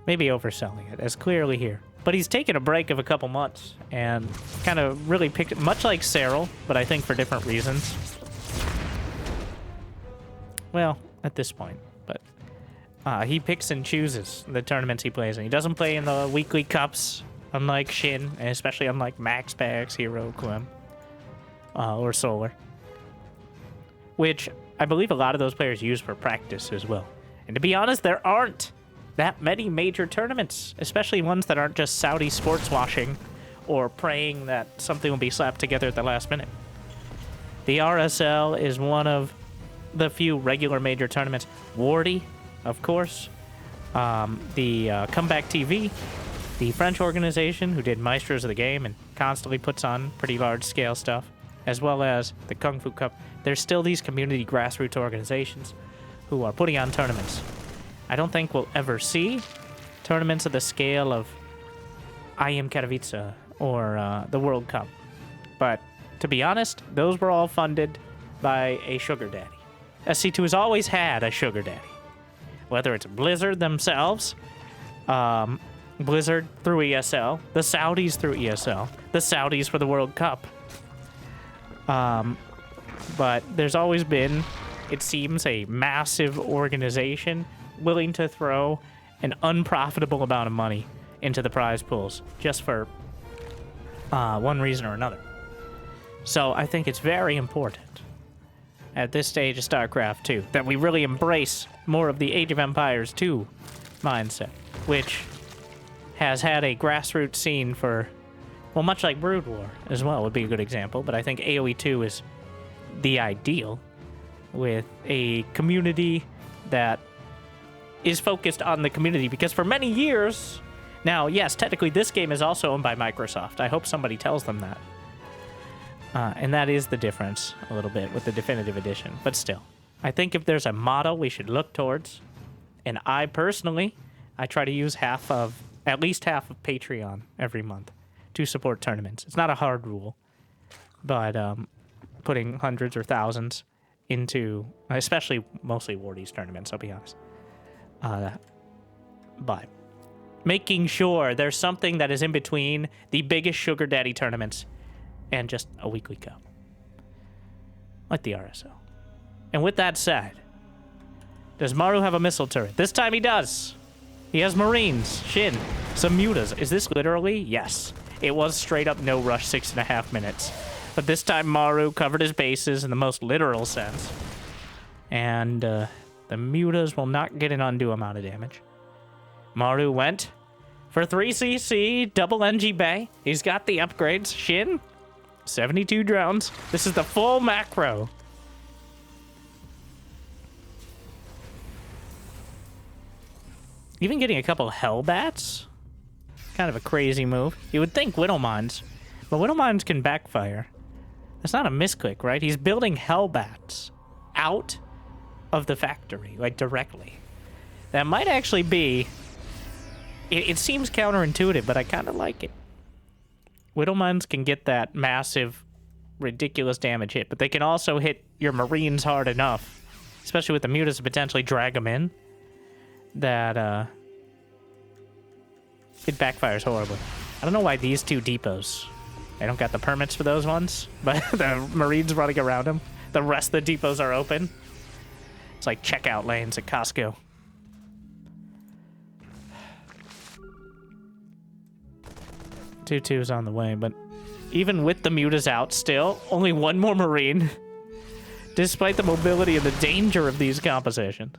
Maybe overselling it, as clearly here. But he's taken a break of a couple months and kind of really picked it, much like Cyril, but I think for different reasons. Well, at this point, but he picks and chooses the tournaments he plays in. He doesn't play in the weekly cups, unlike Shin, and especially unlike Max Bags, Hero, Clem, or Solar, which I believe a lot of those players use for practice as well. And to be honest, there aren't that many major tournaments, especially ones that aren't just Saudi sports washing or praying that something will be slapped together at the last minute. The RSL is one of the few regular major tournaments. Wardy, of course. The Comeback TV, the French organization who did Maestros of the Game and constantly puts on pretty large-scale stuff, as well as the Kung Fu Cup. There's still these community grassroots organizations who are putting on tournaments. I don't think we'll ever see tournaments of the scale of IM Katowice or the World Cup. But to be honest, those were all funded by a sugar daddy. SC2 has always had a sugar daddy. Whether it's Blizzard themselves, Blizzard through ESL, the Saudis through ESL, the Saudis for the World Cup. But there's always been, it seems, a massive organization willing to throw an unprofitable amount of money into the prize pools just for one reason or another. So I think it's very important at this stage of StarCraft 2 that we really embrace more of the Age of Empires 2 mindset, which has had a grassroots scene for, well, much like Brood War as well would be a good example, but I think AoE 2 is the ideal with a community that is focused on the community, because for many years now, yes, technically this game is also owned by Microsoft. I hope somebody tells them that. And that is the difference a little bit with the Definitive Edition. But still, I think if there's a model we should look towards, and I personally, I try to use at least half of Patreon every month to support tournaments. It's not a hard rule, but putting hundreds or thousands into, especially mostly Wardy's tournaments, I'll be honest. But making sure there's something that is in between the biggest sugar daddy tournaments and just a weekly cup, like the RSL. And with that said, does Maru have a missile turret? This time he does. He has Marines, Shin, some mutas. Is this literally? Yes. It was straight up no rush 6.5 minutes. But this time Maru covered his bases in the most literal sense. And the mutas will not get an undue amount of damage. Maru went for 3cc, double NG Bay. He's got the upgrades. Shin, 72 drones. This is the full macro. Even getting a couple Hellbats? Kind of a crazy move. You would think Widowmines, but Widowmines can backfire. That's not a misclick, right? He's building Hellbats out of the factory, like directly. That might actually be... It seems counterintuitive, but I kind of like it. Widowmines can get that massive, ridiculous damage hit, but they can also hit your Marines hard enough, especially with the mutas to potentially drag them in, that it backfires horribly. I don't know why these two depots, I don't got the permits for those ones, but the Marines running around them, the rest of the depots are open. It's like checkout lanes at Costco. Two-two's on the way, but even with the mutas out still, only one more Marine, despite the mobility and the danger of these compositions.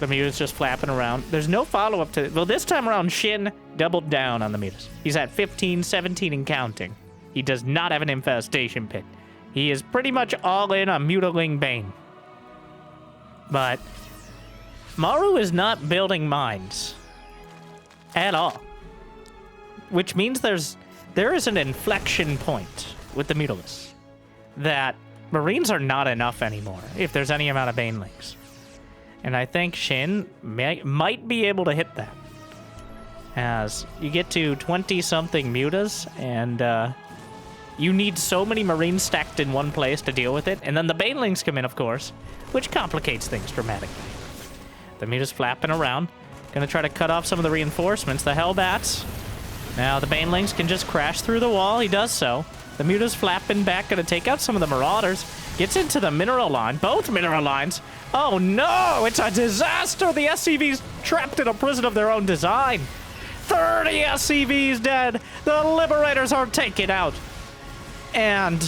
The mutas just flapping around. There's no follow-up to... Well, this time around, Shin doubled down on the mutas. He's at 15, 17, and counting. He does not have an infestation pit. He is pretty much all in on mutaling Bane. But Maru is not building mines at all. Which means there is an inflection point with the Mutalists that Marines are not enough anymore if there's any amount of banelings. And I think Shin might be able to hit that. As you get to 20-something mutas, and you need so many Marines stacked in one place to deal with it. And then the banelings come in, of course, which complicates things dramatically. The mutas flapping around. Gonna try to cut off some of the reinforcements. The Hellbats. Now the banelings can just crash through the wall. He does so. The muta's flapping back. Gonna take out some of the Marauders. Gets into the mineral line. Both mineral lines. Oh no! It's a disaster! The SCV's trapped in a prison of their own design. 30 SCVs dead. The Liberators are taken out. And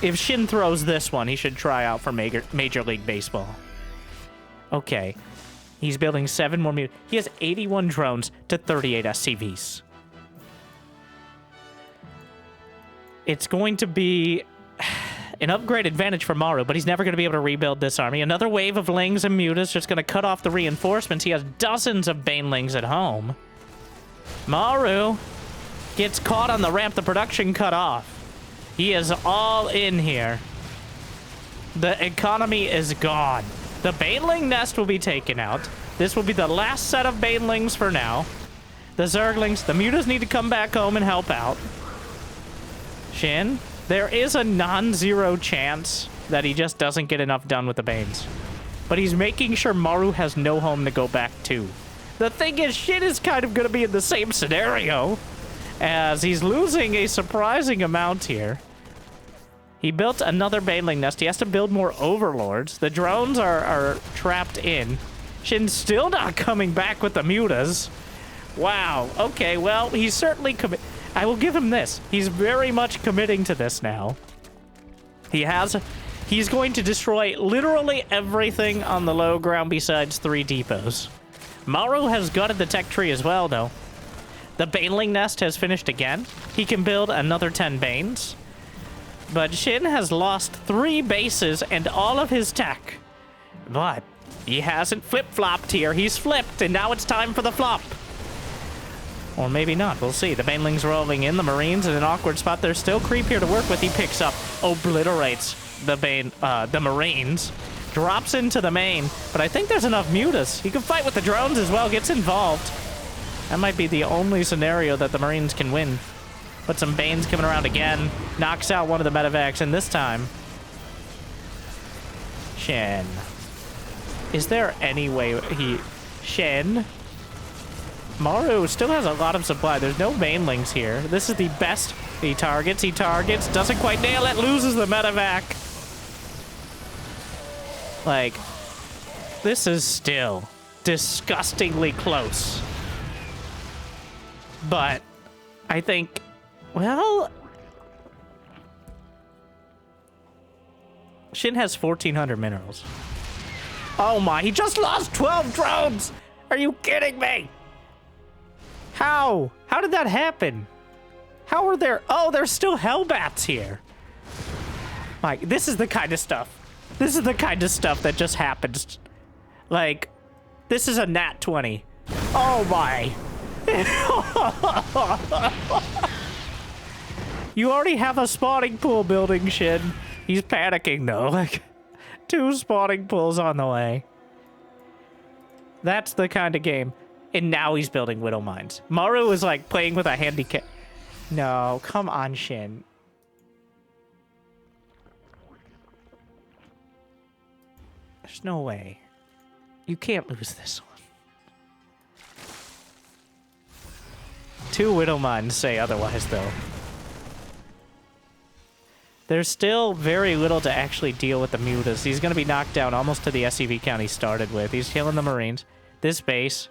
if Shin throws this one, he should try out for Major League Baseball. Okay. He's building 7 more mutants. He has 81 drones to 38 SCVs. It's going to be an upgrade advantage for Maru, but he's never going to be able to rebuild this army. Another wave of Lings and Mutas just going to cut off the reinforcements. He has dozens of Banelings at home. Maru gets caught on the ramp. The production cut off. He is all in here. The economy is gone. The Baneling nest will be taken out. This will be the last set of Banelings for now. The Zerglings, the Mutas need to come back home and help out. Shin, there is a non-zero chance that he just doesn't get enough done with the Banes. But he's making sure Maru has no home to go back to. The thing is, Shin is kind of going to be in the same scenario, as he's losing a surprising amount here. He built another Baneling nest. He has to build more Overlords. The drones are trapped in. Shin's still not coming back with the Mutas. Wow. Okay, well, he's certainly I will give him this. He's very much committing to this now. He's going to destroy literally everything on the low ground besides 3 depots. Maru has gutted the tech tree as well, though. The Baneling nest has finished again. He can build another 10 Banes. But Shin has lost 3 bases and all of his tech. But he hasn't flip-flopped here. He's flipped, and now it's time for the flop. Or maybe not. We'll see. The Banelings rolling in. The Marines in an awkward spot. There's still creep here to work with. He picks up, obliterates the Marines. Drops into the main. But I think there's enough Mutas. He can fight with the drones as well. Gets involved. That might be the only scenario that the Marines can win. But some Banes coming around again. Knocks out one of the medevacs, and this time... Shin. Is there any way Shin? Maru still has a lot of supply. There's no Banelings here. This is the best. He targets, doesn't quite nail it, loses the medevac. Like, this is still disgustingly close. But I think, well, Shin has 1,400 minerals. Oh my, he just lost 12 drones! Are you kidding me? How? How did that happen? How are there? Oh, there's still Hellbats here. Like, this is the kind of stuff. This is the kind of stuff that just happens. Like, this is a nat 20. Oh my. You already have a spawning pool building, Shin. He's panicking though. Like, 2 spawning pools on the way. That's the kind of game. And now he's building Widow Mines. Maru is like playing with a handicap. No, come on, Shin. There's no way. You can't lose this one. 2 Widow Mines say otherwise, though. There's still very little to actually deal with the Mutas. He's going to be knocked down almost to the SCV count he started with. He's killing the Marines. This base.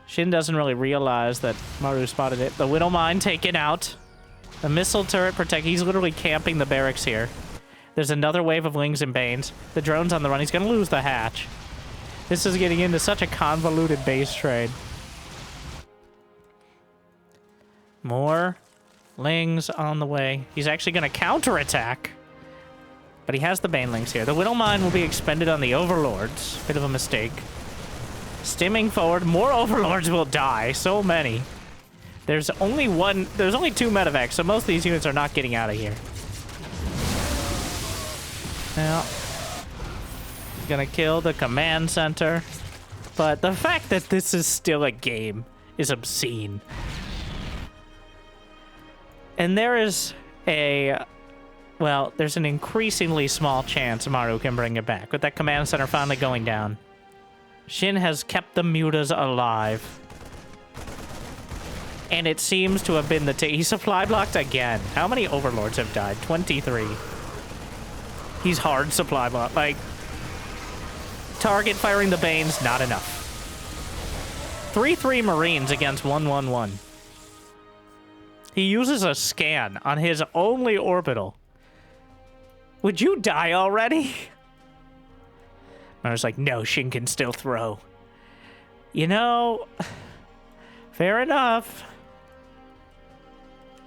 Shin doesn't really realize that Maru spotted it. The Widow Mine taken out. The missile turret protect. He's literally camping the barracks here. There's another wave of Lings and Banes. The drone's on the run. He's going to lose the hatch. This is getting into such a convoluted base trade. More Lings on the way. He's actually going to counterattack. But he has the banelings here. The Whittle Mine will be expended on the Overlords. Bit of a mistake. Stimming forward. More Overlords will die. So many. There's only two medevacs, so most of these units are not getting out of here. Now, gonna kill the command center. But the fact that this is still a game is obscene. And there is there's an increasingly small chance Maru can bring it back. With that command center finally going down. Shin has kept the mutas alive. And it seems to have been he supply blocked again. How many Overlords have died? 23. He's hard supply block. Like, target firing the Banes, not enough. 3-3 Marines against 1-1-1. He uses a scan on his only orbital. Would you die already? I was like, no, Shin can still throw. You know, fair enough.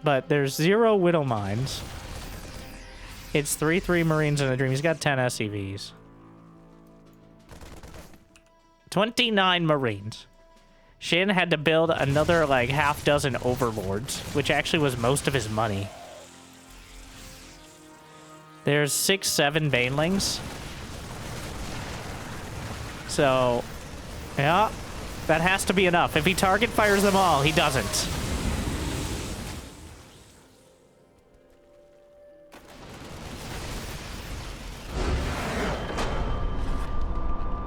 But there's 0 Whittle Mines. It's 3-3 Marines in a Dream. He's got 10 SCVs. 29 Marines. Shin had to build another, like, half dozen Overlords, which actually was most of his money. There's 6-7 Banelings. So, yeah, that has to be enough. If he target fires them all, he doesn't.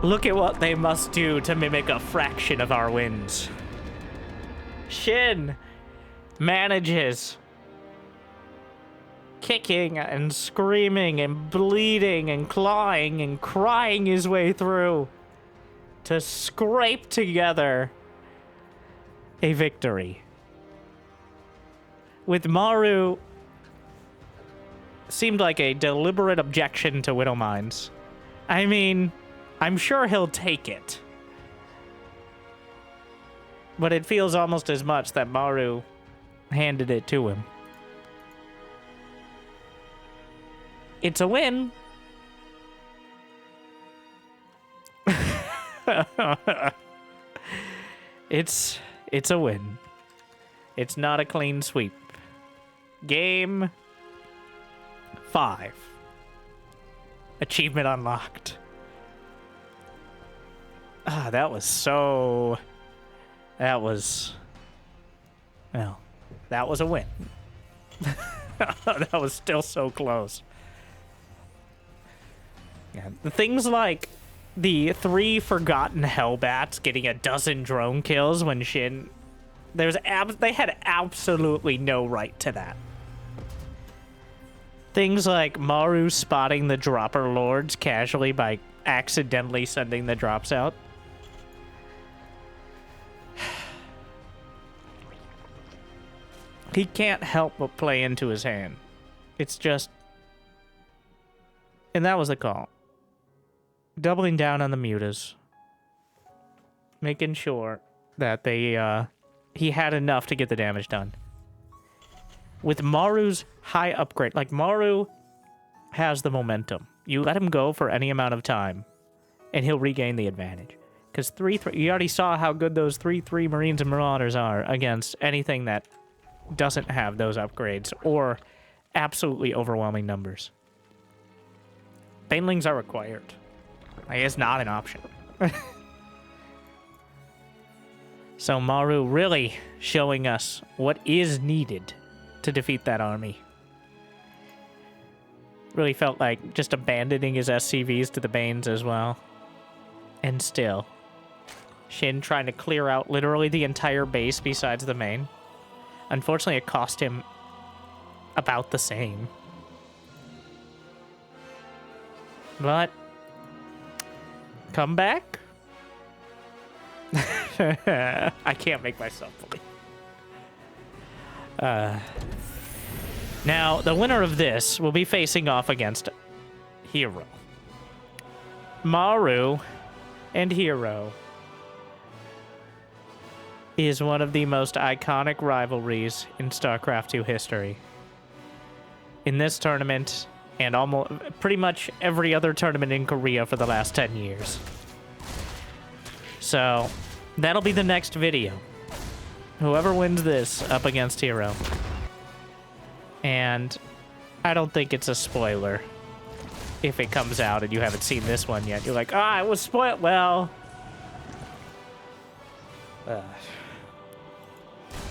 Look at what they must do to mimic a fraction of our wins. Shin manages kicking and screaming and bleeding and clawing and crying his way through to scrape together a victory. With Maru, seemed like a deliberate objection to Whittle Mines. I mean, I'm sure he'll take it. But it feels almost as much that Maru handed it to him. It's a win. It's a win. It's not a clean sweep. Game 5. Achievement unlocked. Ah, that was so... That was a win. That was still so close. Yeah, the things like the 3 forgotten Hellbats getting a dozen drone kills when Shin... They had absolutely no right to that. Things like Maru spotting the Dropper Lords casually by accidentally sending the drops out. He can't help but play into his hand. It's just... And that was the call. Doubling down on the mutas. Making sure that he had enough to get the damage done. With Maru's high upgrade, like Maru has the momentum. You let him go for any amount of time, and he'll regain the advantage. Because 3-3, you already saw how good those 3-3 Marines and Marauders are against anything that doesn't have those upgrades or absolutely overwhelming numbers. Banelings are required. Like, it's not an option. So Maru really showing us what is needed to defeat that army. Really felt like just abandoning his SCVs to the Banes as well. And still, Shin trying to clear out literally the entire base besides the main. Unfortunately, it cost him about the same. But, come back? I can't make myself believe. Now, the winner of this will be facing off against Hero. Maru and hero is one of the most iconic rivalries in StarCraft 2 history. In this tournament, and almost pretty much every other tournament in Korea for the last 10 years. So, that'll be the next video. Whoever wins this up against Hero. And I don't think it's a spoiler if it comes out and you haven't seen this one yet. You're like, it was spoiled. Well,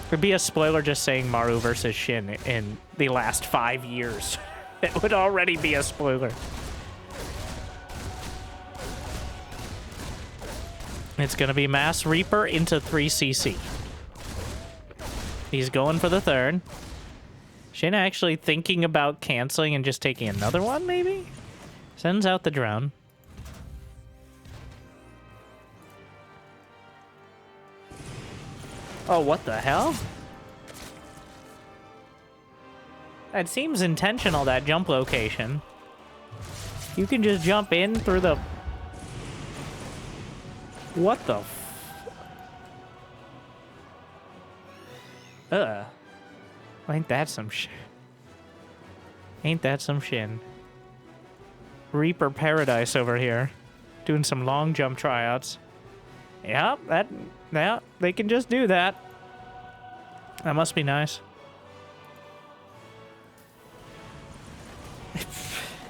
it'd be a spoiler just saying Maru versus Shin in the last 5 years. It would already be a spoiler. It's gonna be Mass Reaper into 3cc. He's going for the third. Shin actually thinking about canceling and just taking another one, maybe? Sends out the drone. Oh, what the hell? That seems intentional, that jump location. You can just jump in through the... What the Ain't that some shit? Ain't that some Shin? Reaper Paradise over here. Doing some long jump tryouts. Yeah, they can just do that. That must be nice.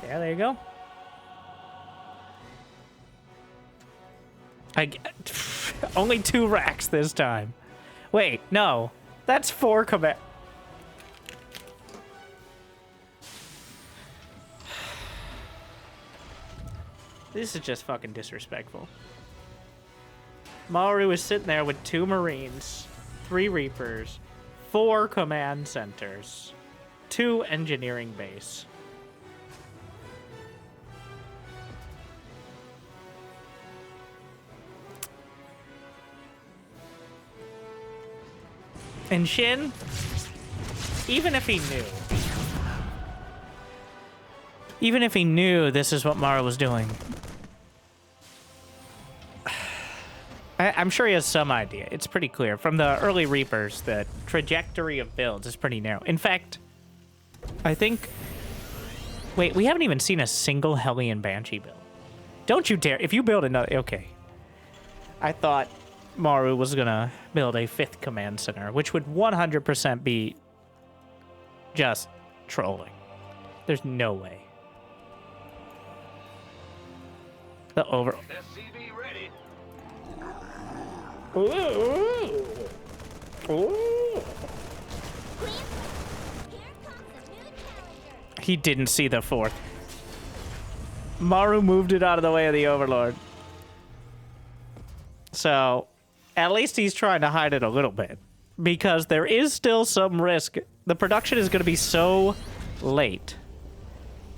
Yeah, there you go. Only 2 racks this time. Wait, no. That's 4 command. This is just fucking disrespectful. Maru is sitting there with 2 Marines, 3 Reapers, 4 command centers, 2 engineering base. And Shin, even if he knew this is what Maru was doing, I'm sure he has some idea. It's pretty clear. From the early Reapers, the trajectory of builds is pretty narrow. In fact, I think... Wait, we haven't even seen a single Hellion Banshee build. Don't you dare. If you build another... Okay. I thought Maru was gonna build a 5th command center, which would 100% be just trolling. There's no way. The over... SCV ready. Ooh. Ooh. He didn't see the 4th. Maru moved it out of the way of the Overlord. So, at least he's trying to hide it a little bit. Because there is still some risk. The production is going to be so late.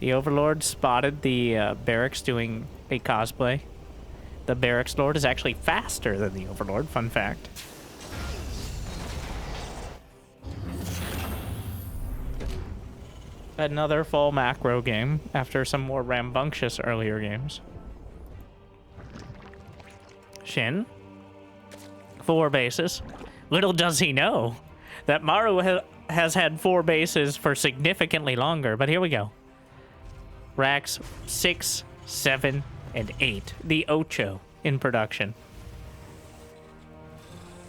The Overlord spotted the barracks doing a cosplay. The Barracks Lord is actually faster than the Overlord, fun fact. Another full macro game after some more rambunctious earlier games. Shin, 4 bases. Little does he know that Maru has had 4 bases for significantly longer, but here we go. Racks 6, 7, and 8. The Ocho in production.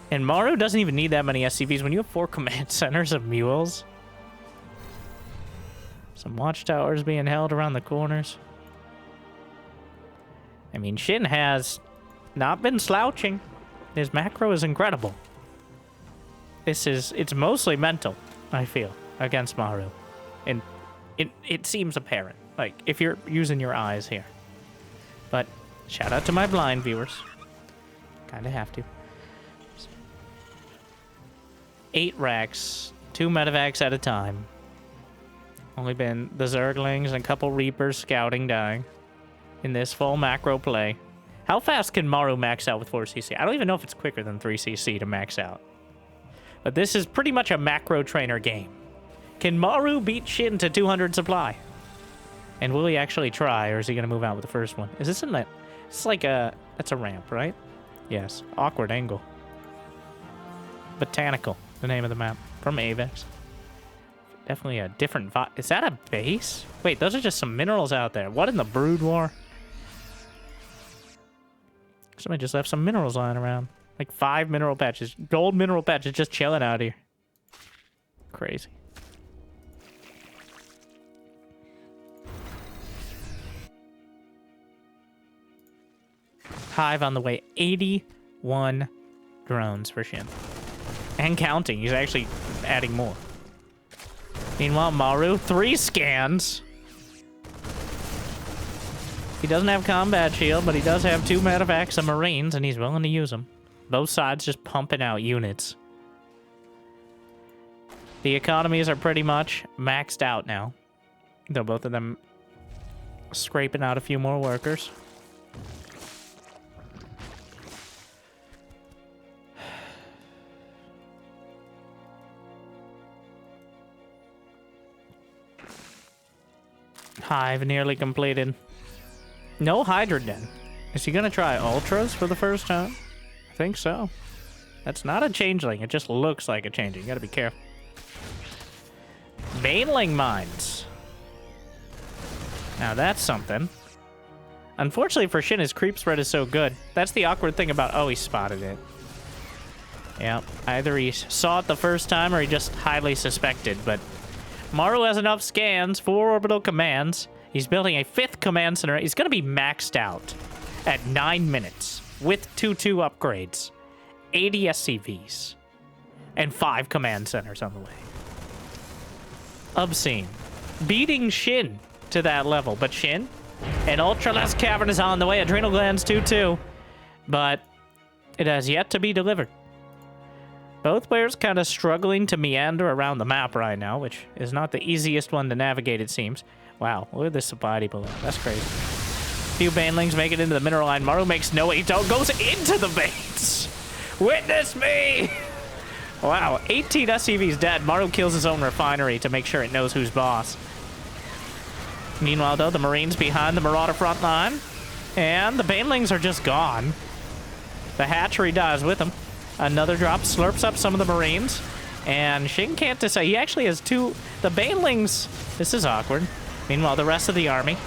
And Maru doesn't even need that many SCVs. When you have 4 command centers of mules. Some watchtowers being held around the corners. I mean, Shin has not been slouching. His macro is incredible. It's mostly mental, I feel, against Maru. And it seems apparent. Like, if you're using your eyes here. But shout out to my blind viewers. Kind of have to. 8 racks, 2 medevacs at a time. Only been the Zerglings and a couple Reapers scouting dying in this full macro play. How fast can Maru max out with 4cc? I don't even know if it's quicker than 3cc to max out. But this is pretty much a macro trainer game. Can Maru beat Shin to 200 supply? And will he actually try, or is he going to move out with the first one? Is It's like a... That's a ramp, right? Yes. Awkward angle. Botanical, the name of the map. From Avex. Definitely a different vibe. Is that a base? Wait, those are just some minerals out there. What in the Brood War? Somebody just left some minerals lying around. Like 5 mineral patches. Gold mineral patches just chilling out here. Crazy. Hive on the way. 81 drones for Shin. And counting. He's actually adding more. Meanwhile, Maru, 3 scans. He doesn't have combat shield, but he does have 2 medevacs and marines, and he's willing to use them. Both sides just pumping out units. The economies are pretty much maxed out now. Though both of them scraping out a few more workers. Hive nearly completed. No Hydra Den. Is he gonna try Ultras for the first time? I think so. That's not a changeling. It just looks like a changeling. You gotta be careful. Baneling mines. Now that's something. Unfortunately for Shin, his creep spread is so good. That's the awkward thing about... Oh, he spotted it. Yeah, either he saw it the first time or he just highly suspected, but... Maru has enough scans, 4 orbital commands. He's building a 5th command center. He's going to be maxed out at 9 minutes with 2-2 upgrades, 80 SCVs, and 5 command centers on the way. Obscene. Beating Shin to that level, but Shin, an ultraless cavern is on the way. Adrenal glands 2-2, but it has yet to be delivered. Both players kind of struggling to meander around the map right now, which is not the easiest one to navigate, it seems. Wow, look at this supply below. That's crazy. Few banelings make it into the mineral line. Maru makes no 8-0, goes into the baits. Witness me! Wow, 18 SCVs dead. Maru kills his own refinery to make sure it knows who's boss. Meanwhile, though, the Marines behind the Marauder front line. And the banelings are just gone. The hatchery dies with them. Another drop slurps up some of the Marines. And Shin can't decide. He actually has 2... The banelings... This is awkward. Meanwhile, the rest of the army.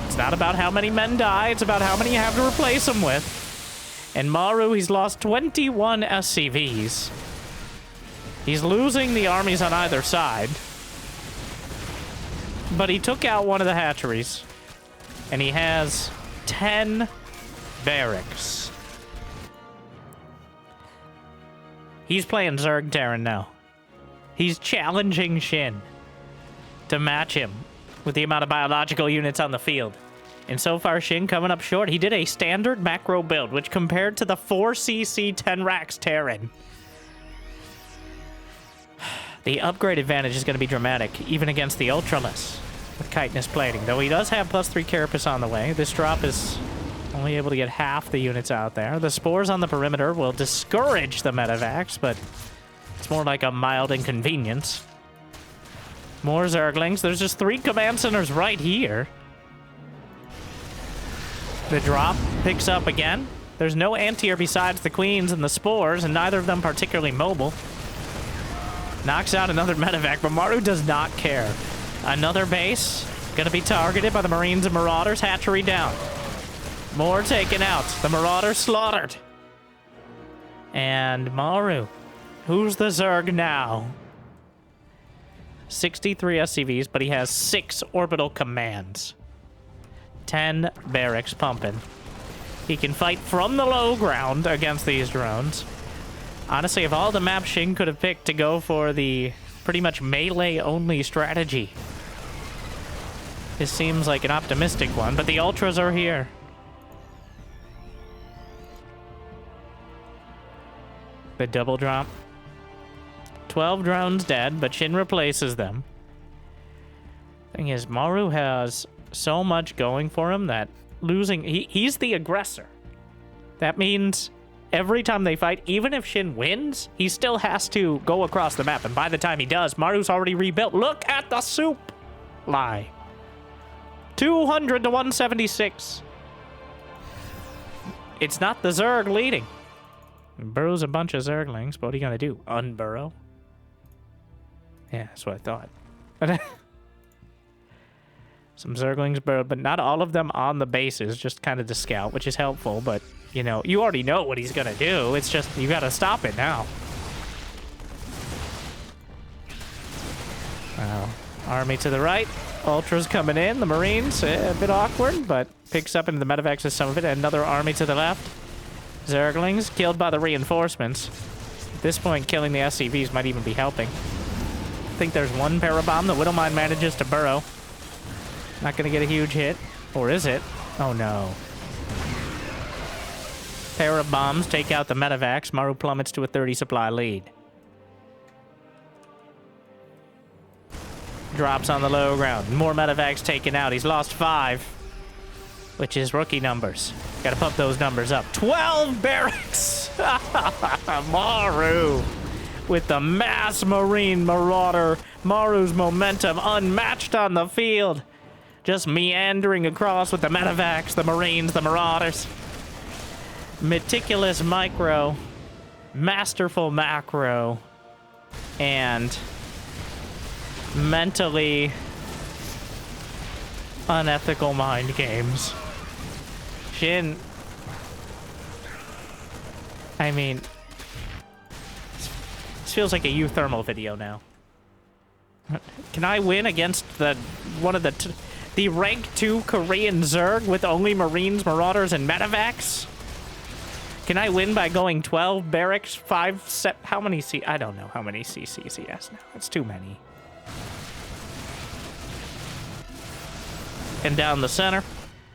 It's not about how many men die. It's about how many you have to replace them with. And Maru, he's lost 21 SCVs. He's losing the armies on either side. But he took out one of the hatcheries. And he has 10 barracks. He's playing Zerg Terran now. He's challenging Shin to match him with the amount of biological units on the field. And so far, Shin coming up short. He did a standard macro build, which compared to the 4cc 10 racks Terran. The upgrade advantage is going to be dramatic, even against the Ultraless with chitinous plating. Though he does have +3 carapace on the way. This drop is only able to get half the units out there. The spores on the perimeter will discourage the medevacs, but it's more like a mild inconvenience. More Zerglings. There's just 3 command centers right here. The drop picks up again. There's no anti-air besides the queens and the spores, and neither of them particularly mobile. Knocks out another medevac, but Maru does not care. Another base. Gonna be targeted by the Marines and Marauders. Hatchery down. More taken out. The Marauder slaughtered. And Maru. Who's the Zerg now? 63 SCVs, but he has 6 orbital commands. 10 barracks pumping. He can fight from the low ground against these drones. Honestly, of all the maps Shin could have picked to go for the pretty much melee-only strategy, this seems like an optimistic one, but the Ultras are here. The double drop. 12 drones dead, but Shin replaces them. Thing is, Maru has so much going for him that losing... He's the aggressor. That means every time they fight, even if Shin wins, he still has to go across the map. And by the time he does, Maru's already rebuilt. Look at the soup! Lie. 200 to 176. it's not the Zerg leading. Burrows a bunch of Zerglings, but what are you gonna do? Unburrow? Yeah, that's what I thought. Some Zerglings burrowed, but not all of them on the bases, just kind of to scout, which is helpful, but, you know, you already know what he's gonna do. It's just, you gotta stop it now. Wow. Army to the right. Ultras coming in. The Marines, a bit awkward, but picks up into the medevacs with some of it. Another army to the left. Zerglings killed by the reinforcements. At this point, killing the SCVs might even be helping. I think there's one parabomb. The Widowmine manages to burrow. Not going to get a huge hit. Or is it? Oh, no. Parabombs take out the medevacs. Maru plummets to a 30 supply lead. Drops on the low ground. More medevacs taken out. He's lost 5, which is rookie numbers. Got to pump those numbers up. 12 barracks! Maru with the mass Marine Marauder. Maru's momentum unmatched on the field. Just meandering across with the medevacs, the Marines, the Marauders. Meticulous micro, masterful macro, and mentally unethical mind games. Shin. I mean, this feels like a euthermal video now. Can I win against one of the rank 2 Korean Zerg with only Marines, Marauders, and medevacs? Can I win by going 12 barracks, 5 how many I don't know how many CCs he has now. It's too many. And down the center,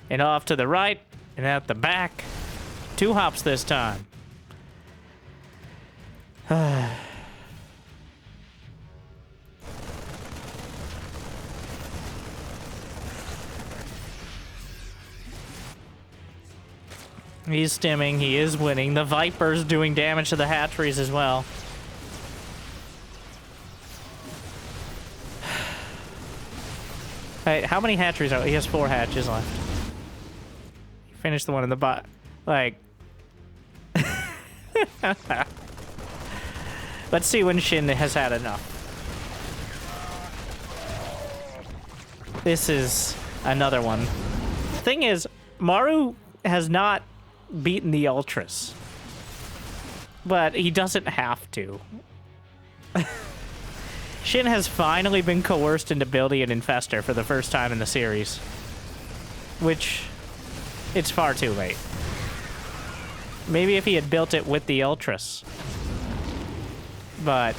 and off to the right, and out the back. 2 hops this time. He's stimming, he is winning. The Viper's doing damage to the hatcheries as well. Hey, how many hatcheries are... He has 4 hatches left. He finished the one in the butt. Like... Let's see when Shin has had enough. This is another one. Thing is, Maru has not beaten the Ultras. But he doesn't have to. Shin has finally been coerced into building an Infester for the first time in the series. Which, it's far too late. Maybe if he had built it with the Ultras. But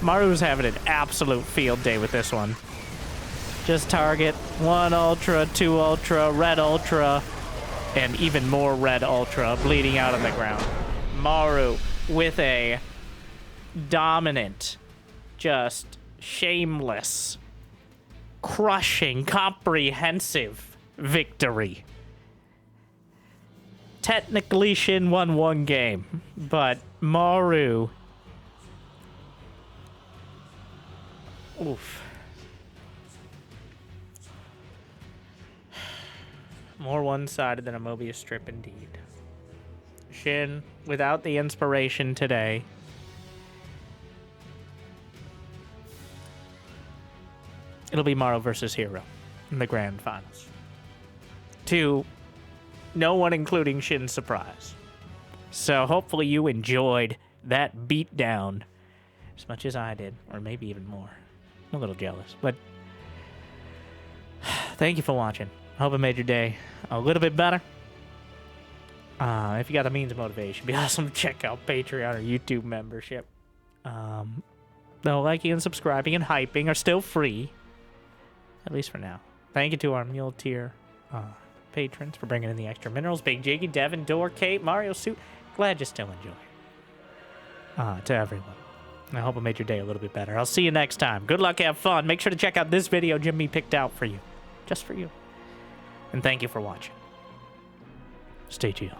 Maru's having an absolute field day with this one. Just target 1 Ultra, 2 Ultra, Red Ultra, and even more Red Ultra bleeding out on the ground. Maru with a dominant, just shameless, crushing, comprehensive victory. Technically, Shin won 1 game, but Maru... Oof. More one-sided than a Mobius strip, indeed. Shin, without the inspiration today... It'll be Maru versus Hero in the grand finals. To no one, including Shin's surprise. So hopefully you enjoyed that beatdown as much as I did, or maybe even more. I'm a little jealous, but thank you for watching. I hope it made your day a little bit better. If you got the means of motivation, it'd be awesome to check out Patreon or YouTube membership. Though liking and subscribing and hyping are still free. At least for now. Thank you to our mule tier patrons for bringing in the extra minerals. Big Jiggy, Devin, Door, Kate, Mario Suit. Glad you still enjoy. To everyone. I hope it made your day a little bit better. I'll see you next time. Good luck, have fun. Make sure to check out this video Jimmy picked out for you. Just for you. And thank you for watching. Stay chill.